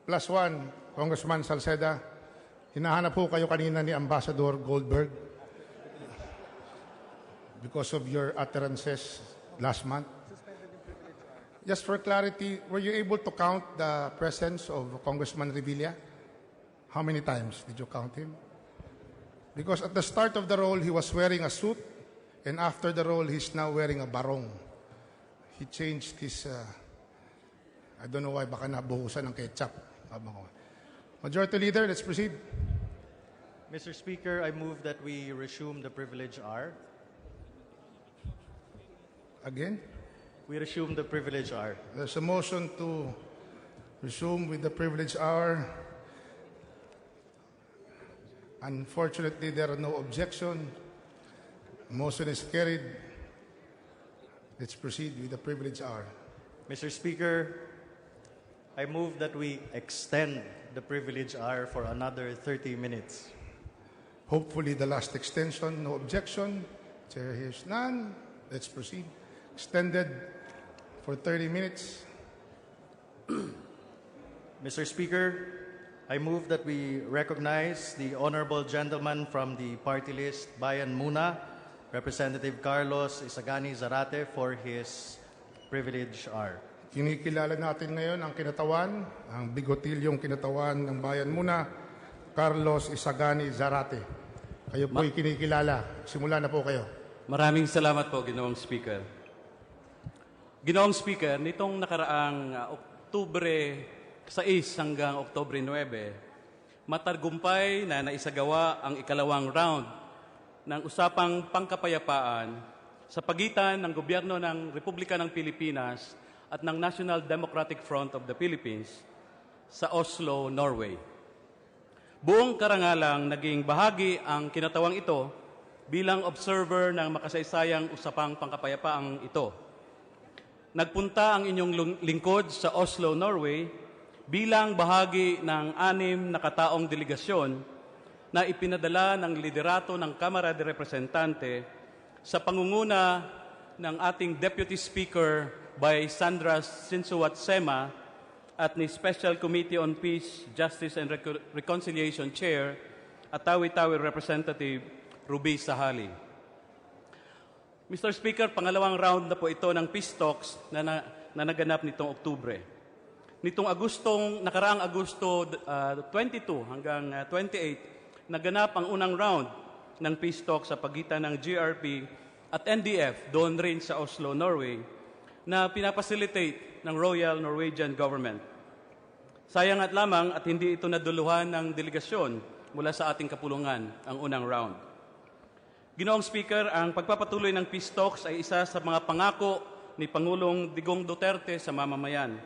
plus one, Congressman Salceda, hinahanap po kayo kanina ni Ambassador Goldberg because of your utterances last month. Just for clarity, were you able to count the presence of Congressman Revilla? How many times did you count him? Because at the start of the roll, he was wearing a suit, and after the roll, he's now wearing a barong. He changed his, I don't know why, baka nabuhusan ng ketchup. Majority Leader, let's proceed. Mr. Speaker, I move that we resume the privilege hour. Again? We resume the privilege hour. There's a motion to resume with the privilege hour. Unfortunately, there are no objection. Motion is carried. Let's proceed with the privilege hour. Mr. Speaker, I move that we extend the privilege hour for another 30 minutes. Hopefully the last extension, no objection. Chair hears none. Let's proceed. Extended for 30 minutes. Mr. Speaker, I move that we recognize the honorable gentleman from the party list, Bayan Muna, Representative Carlos Isagani Zarate, for his privilege hour. Kinikilala natin ngayon ang kinatawan, ang bigotilyong kinatawan ng Bayan Muna, Carlos Isagani Zarate. Kayo po'y kinikilala. Simula na po kayo. Maraming salamat po, Ginoong Speaker. Ginoong Speaker, nitong nakaraang Oktubre 6 hanggang Oktubre 9, matargumpay na naisagawa ang ikalawang round ng usapang pangkapayapaan sa pagitan ng gobyerno ng Republika ng Pilipinas at ng National Democratic Front of the Philippines sa Oslo, Norway. Buong karangalang naging bahagi ang kinatawang ito bilang observer ng makasaysayang usapang pangkapayapaang ito. Nagpunta ang inyong lingkod sa Oslo, Norway bilang bahagi ng 6 na kataong delegasyon na ipinadala ng liderato ng Kamara de Representante sa pangunguna ng ating Deputy Speaker by Sandra Sinsuat Sema at ni Special Committee on Peace, Justice and Reconciliation Chair at Tawi-Tawi Representative Ruby Sahali. Mr. Speaker, pangalawang round na po ito ng peace talks na naganap nitong Oktubre. Nitong nakaraang Agosto 22 hanggang 28, naganap ang unang round ng peace talks sa pagitan ng GRP at NDF doon rin sa Oslo, Norway, na pinapacilitate ng Royal Norwegian Government. Sayang at lamang at hindi ito naduluhan ng delegasyon mula sa ating kapulungan ang unang round. Ginoong Speaker, ang pagpapatuloy ng peace talks ay isa sa mga pangako ni Pangulong Digong Duterte sa mamamayan.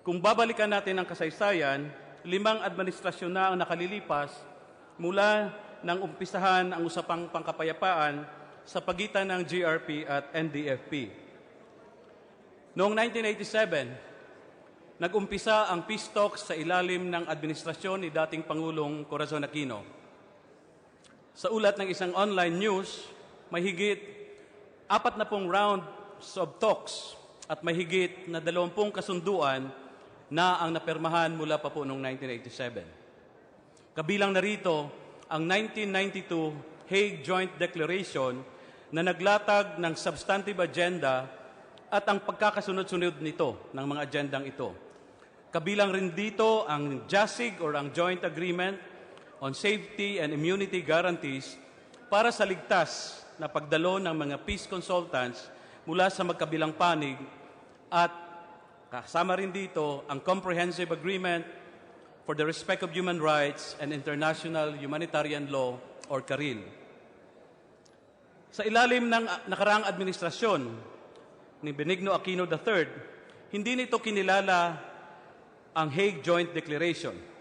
Kung babalikan natin ang kasaysayan, 5 administrasyon na ang nakalilipas mula nang umpisahan ang usapang pangkapayapaan sa pagitan ng GRP at NDFP. Noong 1987, nag-umpisa ang peace talks sa ilalim ng administrasyon ni dating Pangulong Corazon Aquino. Sa ulat ng isang online news, may higit 40 rounds of talks at may higit na 20 kasunduan na ang napirmahan mula pa po noong 1987. Kabilang narito ang 1992 Hague Joint Declaration na naglatag ng substantive agenda at ang pagkakasunod-sunod nito ng mga agendang ito. Kabilang rin dito ang JASIG or ang Joint Agreement on Safety and Immunity Guarantees para sa ligtas na pagdalo ng mga peace consultants mula sa magkabilang panig at kasama rin dito ang Comprehensive Agreement for the Respect of Human Rights and International Humanitarian Law or CARIL. Sa ilalim ng nakaraang administrasyon ni Benigno Aquino III, hindi nito kinilala ang Hague Joint Declaration.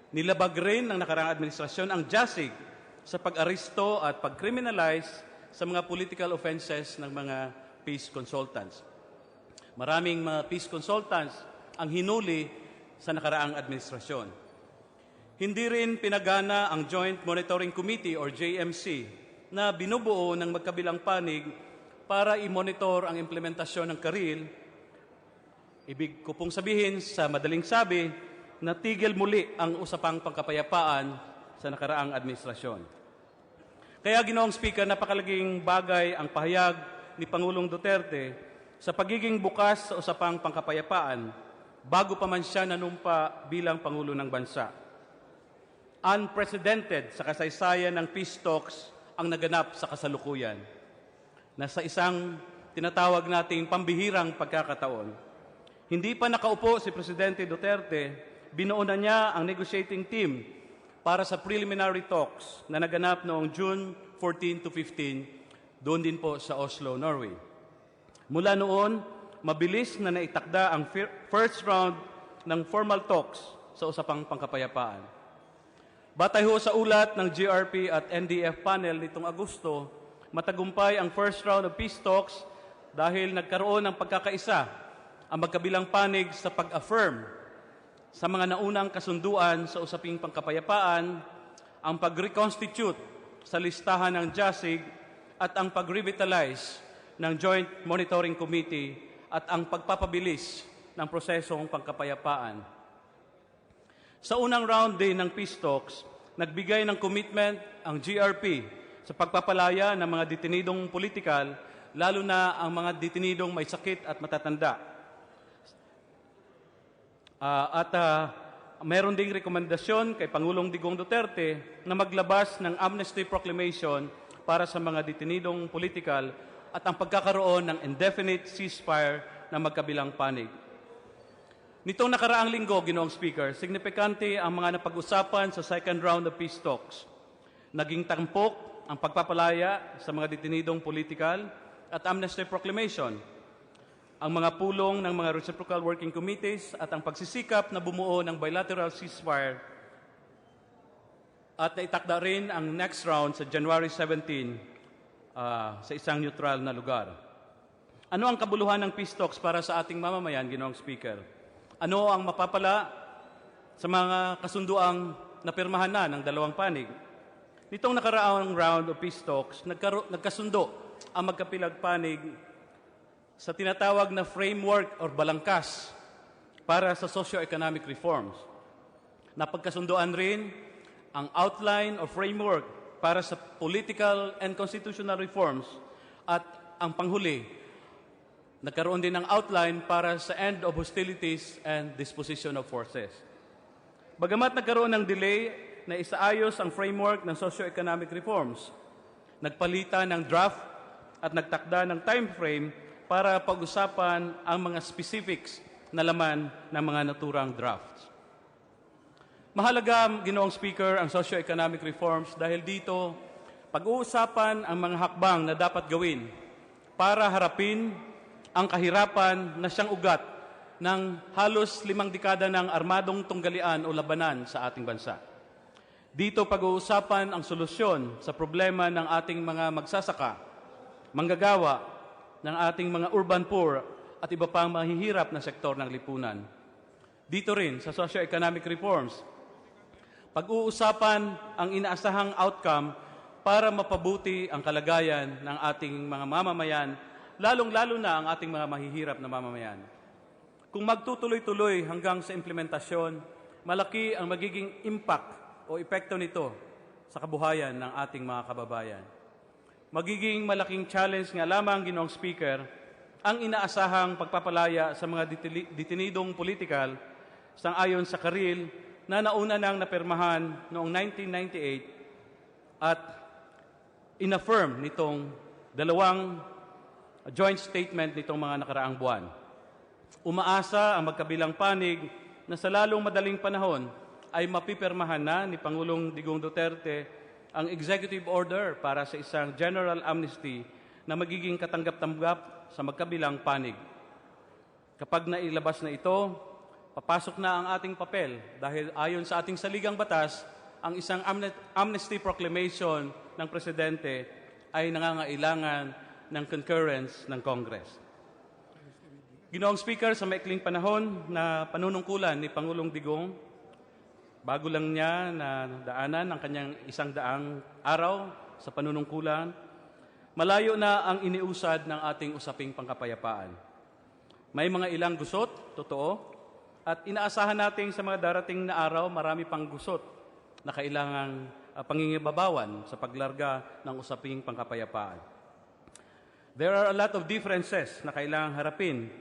Nilabag rin ng nakaraang administrasyon ang JASIG sa pag-aresto at pag-criminalize sa mga political offenses ng mga peace consultants. Maraming mga peace consultants ang hinuli sa nakaraang administrasyon. Hindi rin pinagana ang Joint Monitoring Committee or JMC na binubuo ng magkabilang panig para i-monitor ang implementasyon ng Karil. Ibig ko pong sabihin sa madaling sabi, natigil muli ang usapang pangkapayapaan sa nakaraang administrasyon. Kaya, Ginoong Speaker, napakalaging bagay ang pahayag ni Pangulong Duterte sa pagiging bukas sa usapang pangkapayapaan bago pa man siya nanumpa bilang Pangulo ng Bansa. Unprecedented sa kasaysayan ng peace talks ang naganap sa kasalukuyan na sa isang tinatawag nating pambihirang pagkakataon. Hindi pa nakaupo si Presidente Duterte, binuo na niya ang negotiating team para sa preliminary talks na naganap noong June 14 to 15, doon din po sa Oslo, Norway. Mula noon, mabilis na naitakda ang first round ng formal talks sa usapang pangkapayapaan. Batay ho sa ulat ng GRP at NDF panel nitong Agosto, matagumpay ang first round of peace talks dahil nagkaroon ng pagkakaisa ang magkabilang panig sa pag-affirm sa mga naunang kasunduan sa usaping pangkapayapaan, ang pag-reconstitute sa listahan ng JASIG at ang pag-revitalize ng Joint Monitoring Committee at ang pagpapabilis ng prosesong pangkapayapaan. Sa unang round din ng peace talks, nagbigay ng commitment ang GRP sa pagpapalaya ng mga detenidong politikal, lalo na ang mga detenidong may sakit at matatanda. Meron ding rekomendasyon kay Pangulong Digong Duterte na maglabas ng amnesty proclamation para sa mga detenidong politikal at ang pagkakaroon ng indefinite ceasefire ng magkabilang panig. Nitong nakaraang linggo, Ginoong Speaker, signifikante ang mga napag-usapan sa second round of peace talks. Naging tampok ang pagpapalaya sa mga detenidong politikal at amnesty proclamation, ang mga pulong ng mga reciprocal working committees at ang pagsisikap na bumuo ng bilateral ceasefire at naitakda rin ang next round sa January 17 sa isang neutral na lugar. Ano ang kabuluhan ng peace talks para sa ating mamamayan, Ginoong Speaker? Ano ang mapapala sa mga kasunduang napirmahan na ng dalawang panig? Nitong nakaraang round of peace talks, nagkasundo ang magkapilang panig sa tinatawag na framework or balangkas para sa socio-economic reforms. Napagkasundoan rin ang outline or framework para sa political and constitutional reforms at ang panghuli, nagkaroon din ng outline para sa end of hostilities and disposition of forces. Bagamat nagkaroon ng delay na isaayos ang framework ng socio-economic reforms, nagpalitan ng draft at nagtakda ng time frame para pag-usapan ang mga specifics na laman ng mga naturang drafts. Mahalaga, Ginoong Speaker, ang socio-economic reforms dahil dito pag-uusapan ang mga hakbang na dapat gawin para harapin ang kahirapan na siyang ugat ng halos 5 dekada ng armadong tunggalian o labanan sa ating bansa. Dito pag-uusapan ang solusyon sa problema ng ating mga magsasaka, manggagawa, ng ating mga urban poor at iba pang mahihirap na sektor ng lipunan. Dito rin sa socio-economic reforms, pag-uusapan ang inaasahang outcome para mapabuti ang kalagayan ng ating mga mamamayan, lalong-lalo na ang ating mga mahihirap na mamamayan. Kung magtutuloy-tuloy hanggang sa implementasyon, malaki ang magiging impact o epekto nito sa kabuhayan ng ating mga kababayan. Magiging malaking challenge nga lamang, Ginoong Speaker, ang inaasahang pagpapalaya sa mga detenidong politikal sang-ayon sa Karil na nauna nang napirmahan noong 1998 at inaffirm nitong dalawang joint statement nitong mga nakaraang buwan. Umaasa ang magkabilang panig na sa lalong madaling panahon ay mapipirmahan na ni Pangulong Digong Duterte ang executive order para sa isang general amnesty na magiging katanggap-tanggap sa magkabilang panig. Kapag nailabas na ito, papasok na ang ating papel dahil ayon sa ating saligang batas, ang isang amnesty proclamation ng Presidente ay nangangailangan ng concurrence ng Congress. Ginoong Speaker, sa maikling panahon na panunungkulan ni Pangulong Digong, Bago lang niya na daanan ang kanyang 100 araw sa panunungkulan, malayo na ang iniusad ng ating usaping pangkapayapaan. May mga ilang gusot, totoo, at inaasahan natin sa mga darating na araw, marami pang gusot na kailangang pangingibabawan sa paglarga ng usaping pangkapayapaan. There are a lot of differences na kailangang harapin,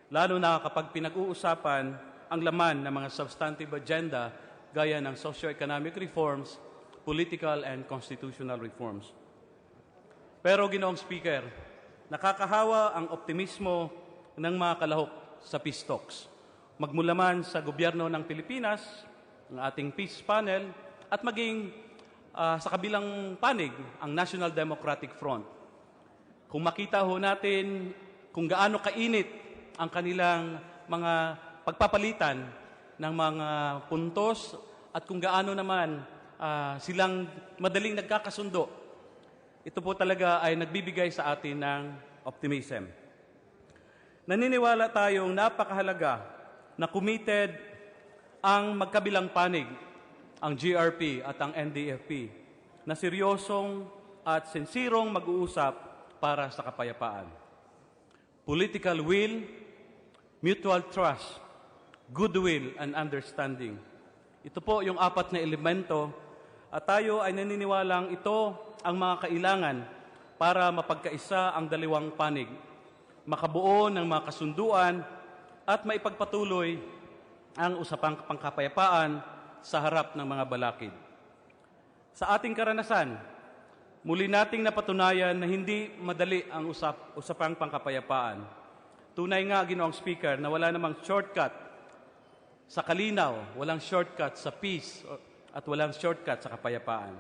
lalo na kapag pinag-uusapan ang laman ng mga substantive agenda gaya ng socio-economic reforms, political and constitutional reforms. Pero, Ginoong Speaker, nakakahawa ang optimismo ng mga kalahok sa peace talks. Magmula man sa gobyerno ng Pilipinas, ang ating peace panel, at maging sa kabilang panig, ang National Democratic Front. Kung makita ho natin kung gaano kainit ang kanilang mga pagpapalitan ng mga puntos at kung gaano naman silang madaling nagkakasundo, ito po talaga ay nagbibigay sa atin ng optimism. Naniniwala tayong napakahalaga na committed ang magkabilang panig, ang GRP at ang NDFP, na seryosong at sinsirong mag-uusap para sa kapayapaan. Political will, mutual trust, goodwill, and understanding. Ito po yung 4 na elemento at tayo ay naniniwalang ito ang mga kailangan para mapagkaisa ang dalawang panig, makabuo ng mga kasunduan at maipagpatuloy ang usapang pangkapayapaan sa harap ng mga balakid. Sa ating karanasan, muli nating napatunayan na hindi madali ang usapang pangkapayapaan. Tunay nga, Ginoong Speaker, na wala namang shortcut sa kalinaw, walang shortcut sa peace, at walang shortcut sa kapayapaan.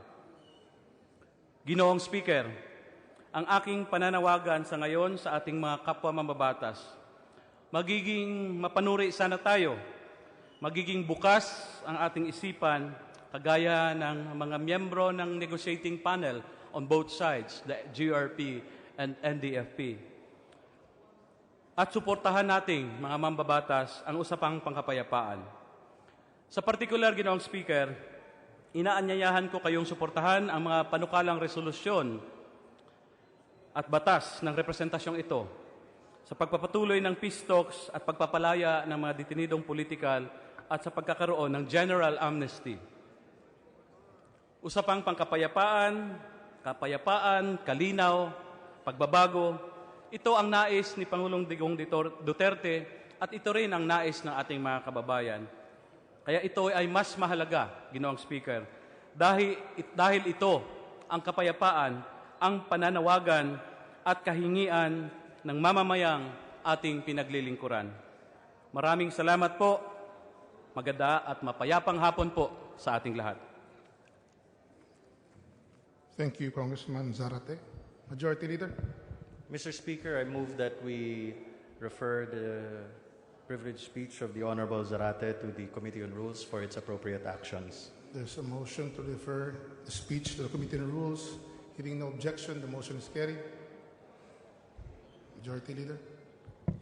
Ginoong Speaker, ang aking pananawagan sa ngayon sa ating mga kapwa mambabatas, magiging mapanuri sana tayo, magiging bukas ang ating isipan kagaya ng mga miyembro ng negotiating panel on both sides, the GRP and NDFP. At suportahan nating mga mambabatas ang usapang pangkapayapaan. Sa partikular, Ginoong Speaker, inaanyayahan ko kayong suportahan ang mga panukalang resolusyon at batas ng representasyong ito sa pagpapatuloy ng peace talks at pagpapalaya ng mga detinidong politikal at sa pagkakaroon ng general amnesty. Usapang pangkapayapaan, kapayapaan, kalinaw, pagbabago, ito ang nais ni Pangulong Digong Duterte at ito rin ang nais ng ating mga kababayan. Kaya ito ay mas mahalaga, Ginoong Speaker, dahil ito ang kapayapaan, ang pananawagan at kahingian ng mamamayang ating pinaglilingkuran. Maraming salamat po, maganda at mapayapang hapon po sa ating lahat. Thank you, Congressman Zarate. Majority Leader. Mr. Speaker, I move that we refer the privileged speech of the Honorable Zarate to the Committee on Rules for its appropriate actions. There's a motion to refer the speech to the Committee on Rules. Hearing no objection, the motion is carried. Majority Leader.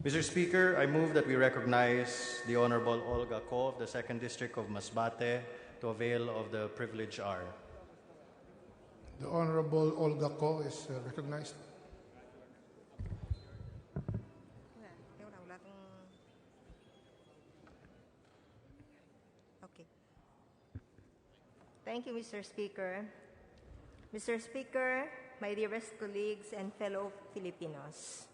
Mr. Speaker, I move that we recognize the Honorable Olga Ko of the 2nd District of Masbate to avail of the privilege hour. The Honorable Olga Ko is recognized. Okay. Thank you, Mr. Speaker. Mr. Speaker, my dearest colleagues and fellow Filipinos,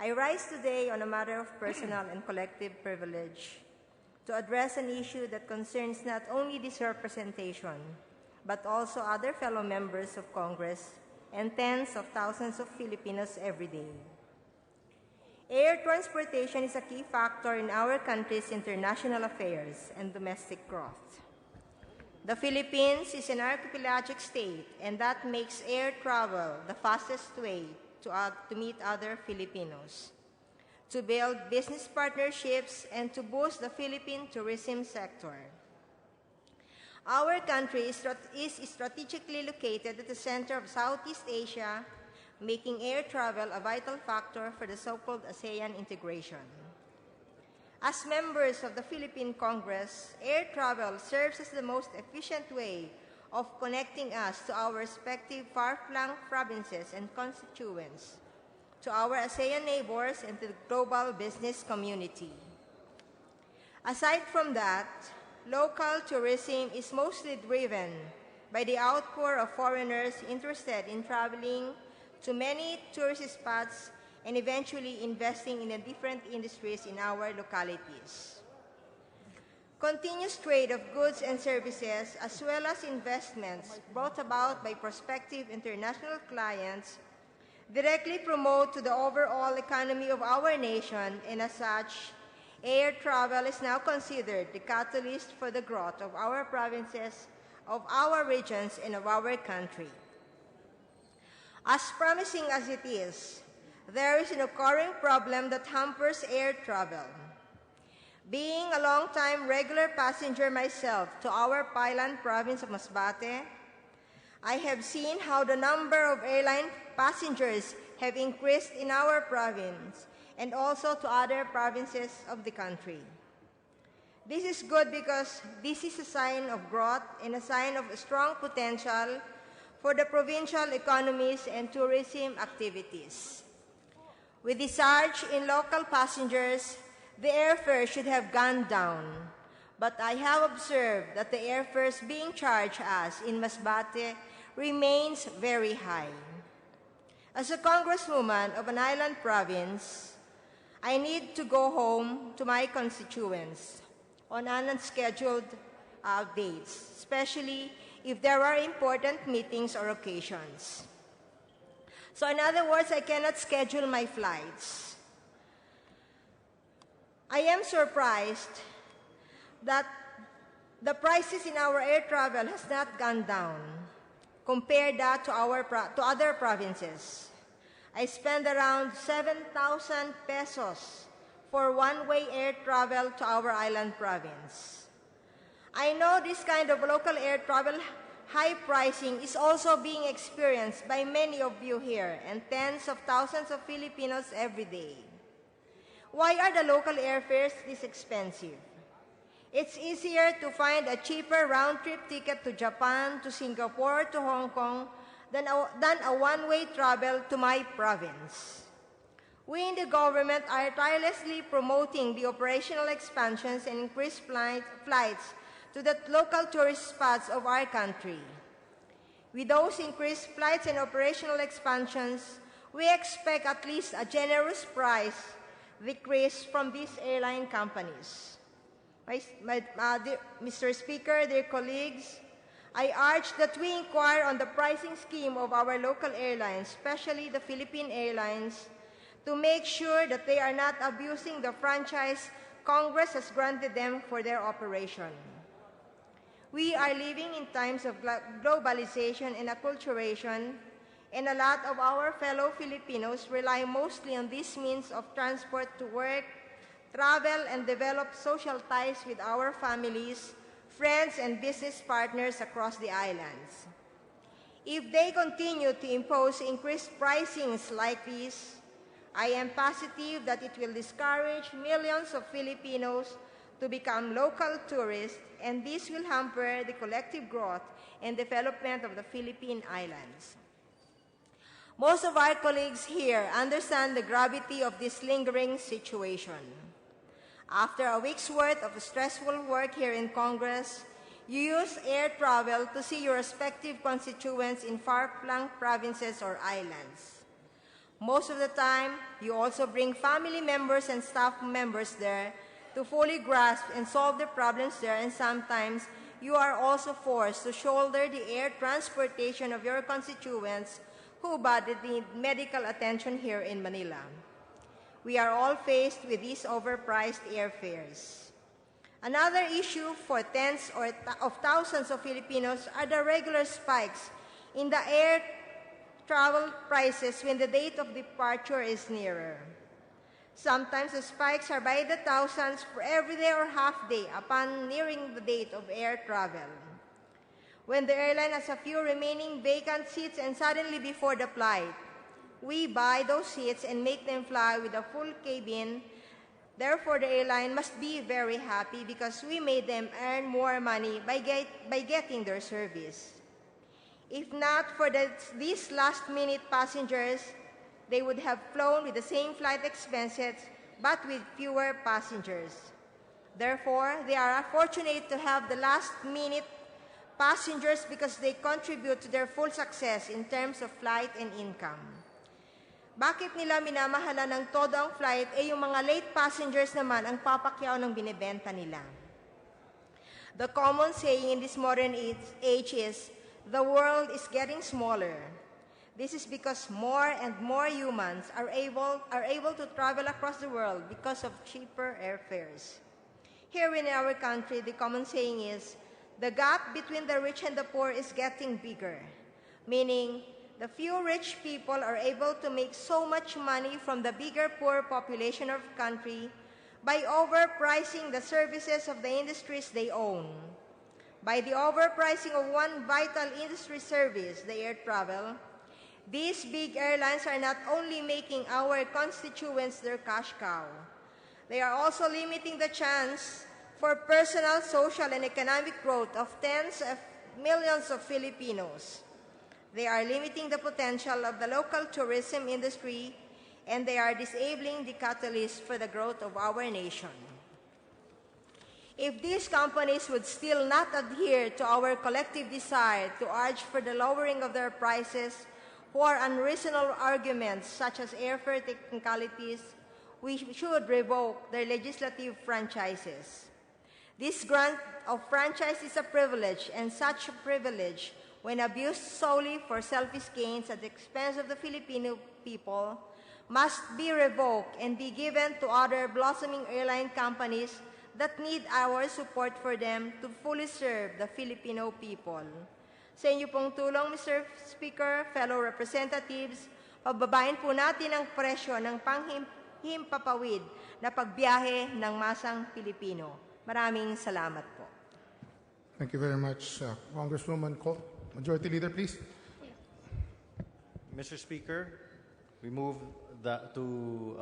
I rise today on a matter of personal and collective privilege to address an issue that concerns not only this representation, but also other fellow members of Congress and tens of thousands of Filipinos every day. Air transportation is a key factor in our country's international affairs and domestic growth. The Philippines is an archipelagic state, and that makes air travel the fastest way to meet other Filipinos, to build business partnerships, and to boost the Philippine tourism sector. Our country is strategically located at the center of Southeast Asia, making air travel a vital factor for the so-called ASEAN integration. As members of the Philippine Congress, air travel serves as the most efficient way of connecting us to our respective far-flung provinces and constituents, to our ASEAN neighbors, and to the global business community. Aside from that, local tourism is mostly driven by the outpour of foreigners interested in traveling to many tourist spots and eventually investing in the different industries in our localities. Continuous trade of goods and services, as well as investments brought about by prospective international clients, directly promote to the overall economy of our nation, and as such, air travel is now considered the catalyst for the growth of our provinces, of our regions, and of our country. As promising as it is, there is an occurring problem that hampers air travel. Being a long-time regular passenger myself to our Pailan province of Masbate, I have seen how the number of airline passengers have increased in our province and also to other provinces of the country. This is good because this is a sign of growth and a sign of strong potential for the provincial economies and tourism activities. With the surge in local passengers, the airfare should have gone down, but I have observed that the airfares being charged us in Masbate remains very high. As a congresswoman of an island province, I need to go home to my constituents on unscheduled dates, especially if there are important meetings or occasions. So in other words, I cannot schedule my flights. I am surprised that the prices in our air travel has not gone down. Compare that to other provinces. I spend around 7,000 pesos for one-way air travel to our island province. I know this kind of local air travel high pricing is also being experienced by many of you here and tens of thousands of Filipinos every day. Why are the local airfares this expensive? It's easier to find a cheaper round-trip ticket to Japan, to Singapore, to Hong Kong than a one-way travel to my province. We in the government are tirelessly promoting the operational expansions and increased flights to the local tourist spots of our country. With those increased flights and operational expansions, we expect at least a generous price decrease from these airline companies. Mr. Speaker, dear colleagues, I urge that we inquire on the pricing scheme of our local airlines, especially the Philippine Airlines, to make sure that they are not abusing the franchise Congress has granted them for their operation. We are living in times of globalization and acculturation, and a lot of our fellow Filipinos rely mostly on this means of transport to work, travel, and develop social ties with our families, friends, and business partners across the islands. If they continue to impose increased pricings like this, I am positive that it will discourage millions of Filipinos to become local tourists, and this will hamper the collective growth and development of the Philippine Islands. Most of our colleagues here understand the gravity of this lingering situation. After a week's worth of stressful work here in Congress, you use air travel to see your respective constituents in far-flung provinces or islands. Most of the time, you also bring family members and staff members there to fully grasp and solve the problems there, and sometimes you are also forced to shoulder the air transportation of your constituents who badly need medical attention here in Manila. We are all faced with these overpriced airfares. Another issue for tens of thousands of Filipinos are the regular spikes in the air travel prices when the date of departure is nearer. Sometimes the spikes are by the thousands for every day or half day upon nearing the date of air travel. When the airline has a few remaining vacant seats and suddenly before the flight, we buy those seats and make them fly with a full cabin Therefore, the airline must be very happy because we made them earn more money by getting their service. If not for these last-minute passengers, they would have flown with the same flight expenses but with fewer passengers. Therefore, they are fortunate to have the last-minute passengers because they contribute to their full success in terms of flight and income. Bakit nila minamahala ng todo ang flight yung mga late passengers naman ang papakyaw ng binibenta nila? The common saying in this modern age is, the world is getting smaller. This is because more and more humans are able to travel across the world because of cheaper airfares. Here in our country, the common saying is, the gap between the rich and the poor is getting bigger, meaning the few rich people are able to make so much money from the bigger poor population of the country by overpricing the services of the industries they own. By the overpricing of one vital industry service, the air travel, these big airlines are not only making our constituents their cash cow, they are also limiting the chance for personal, social, and economic growth of tens of millions of Filipinos. They are limiting the potential of the local tourism industry, and they are disabling the catalyst for the growth of our nation. If these companies would still not adhere to our collective desire to urge for the lowering of their prices for unreasonable arguments such as airfare technicalities, we should revoke their legislative franchises. This grant of franchise is a privilege, and such a privilege, when abused solely for selfish gains at the expense of the Filipino people, must be revoked and be given to other blossoming airline companies that need our support for them to fully serve the Filipino people. Sa inyo pong tulong, Mr. Speaker, fellow representatives, pababain po natin ang presyo ng panghimpapawid na pagbiyahe ng masang Pilipino. Maraming salamat po. Thank you very much, Congresswoman Ko. Majority Leader, please. Mr. Speaker, we move to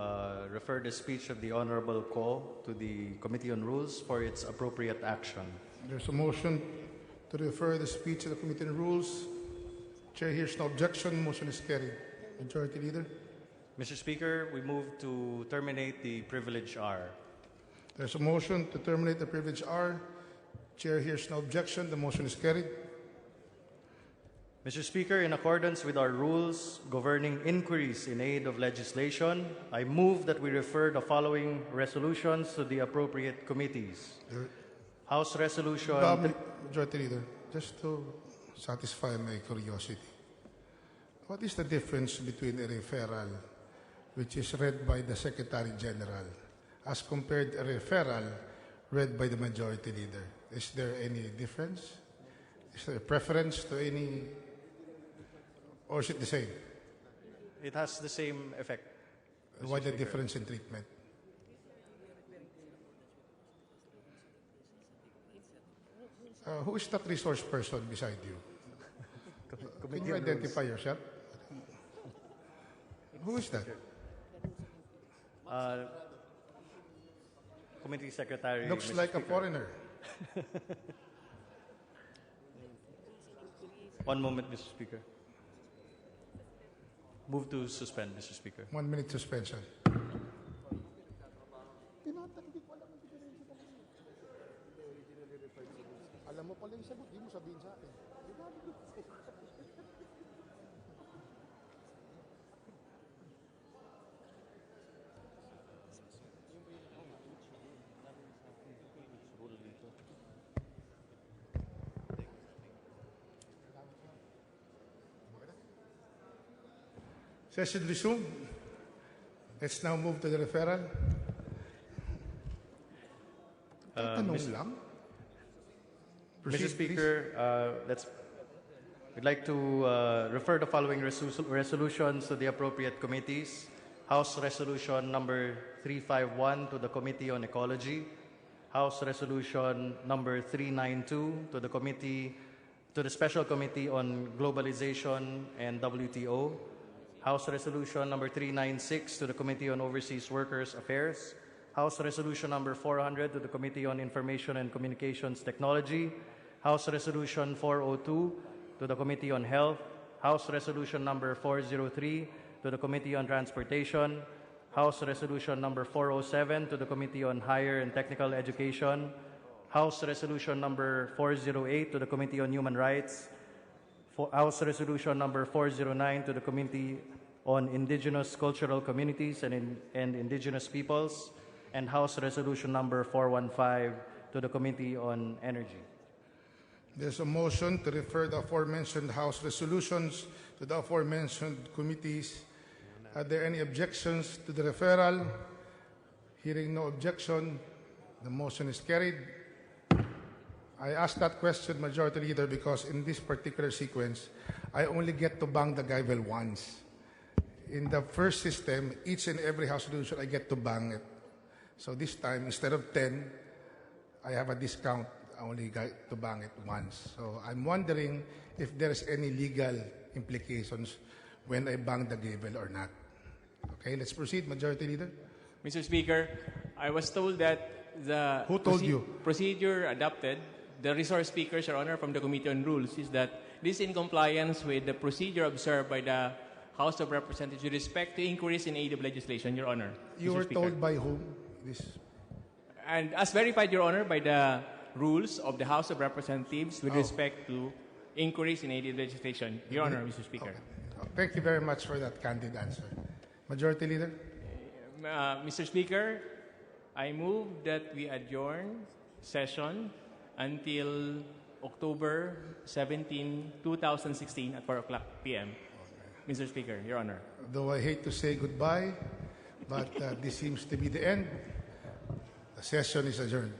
refer the speech of the Honorable Ko to the Committee on Rules for its appropriate action. There's a motion to refer the speech to the Committee on Rules. Chair hears no objection. Motion is carried. Majority Leader. Mr. Speaker, we move to terminate the privilege R. There's a motion to terminate the privilege R. Chair hears no objection. The motion is carried. Mr. Speaker, in accordance with our rules governing inquiries in aid of legislation, I move that we refer the following resolutions to the appropriate committees. House Resolution... Majority Leader, just to satisfy my curiosity, what is the difference between a referral, which is read by the Secretary General, as compared to a referral read by the Majority Leader? Is there any difference? Is there a preference to any... Or is it the same? It has the same effect. Why the difference in treatment? Who is that resource person beside you? Can you identify yourself? Who is that? Committee Secretary. Looks Mr. like Speaker. a foreigner. One moment, Mr. Speaker. Move to suspend, Mr. Speaker. 1 minute suspension. Alam mo pala yung sagot, di mo sabihin sa akin. Session resumed. Let's now move to the referral. Tanong lang. Mr. Proceed, Speaker, we'd like to refer the following resolutions to the appropriate committees. House Resolution number 351 to the Committee on Ecology. House Resolution number 392 to the Special Committee on Globalization and WTO. House Resolution number 396 to the Committee on Overseas Workers Affairs. House Resolution number 400 to the Committee on Information and Communications Technology, House Resolution 402 to the Committee on Health, House Resolution number 403 to the Committee on Transportation, House Resolution number 407 to the Committee on Higher and Technical Education, House Resolution number 408 to the Committee on Human Rights, House Resolution number 409 to the Committee on Indigenous Cultural Communities and Indigenous Peoples, and House Resolution number 415 to the Committee on Energy. There's a motion to refer the aforementioned House resolutions to the aforementioned committees. Are there any objections to the referral? Hearing no objection, the motion is carried. I asked that question, Majority Leader, because in this particular sequence, I only get to bang the gavel once. In the first system, each and every House resolution, I get to bang it. So this time, instead of 10, I have a discount. I only get to bang it once. So I'm wondering if there's any legal implications when I bang the gavel or not. Okay, let's proceed, Majority Leader. Mr. Speaker, I was told that the Who told you? procedure adopted, the resource speakers, Your Honor, from the Committee on Rules, is that this is in compliance with the procedure observed by the House of Representatives with respect to inquiries in aid of legislation, Your Honor. You Mr. were Speaker. told by whom? This. And as verified, Your Honor, by the rules of the House of Representatives with respect to inquiries in aid of legislation, Your Honor, Mr. Speaker. Thank you very much for that candid answer. Majority Leader? Mr. Speaker, I move that we adjourn session until October 17, 2016 at 4 o'clock p.m. Mr. Speaker, Your Honor. Though I hate to say goodbye, but this seems to be the end. The session is adjourned.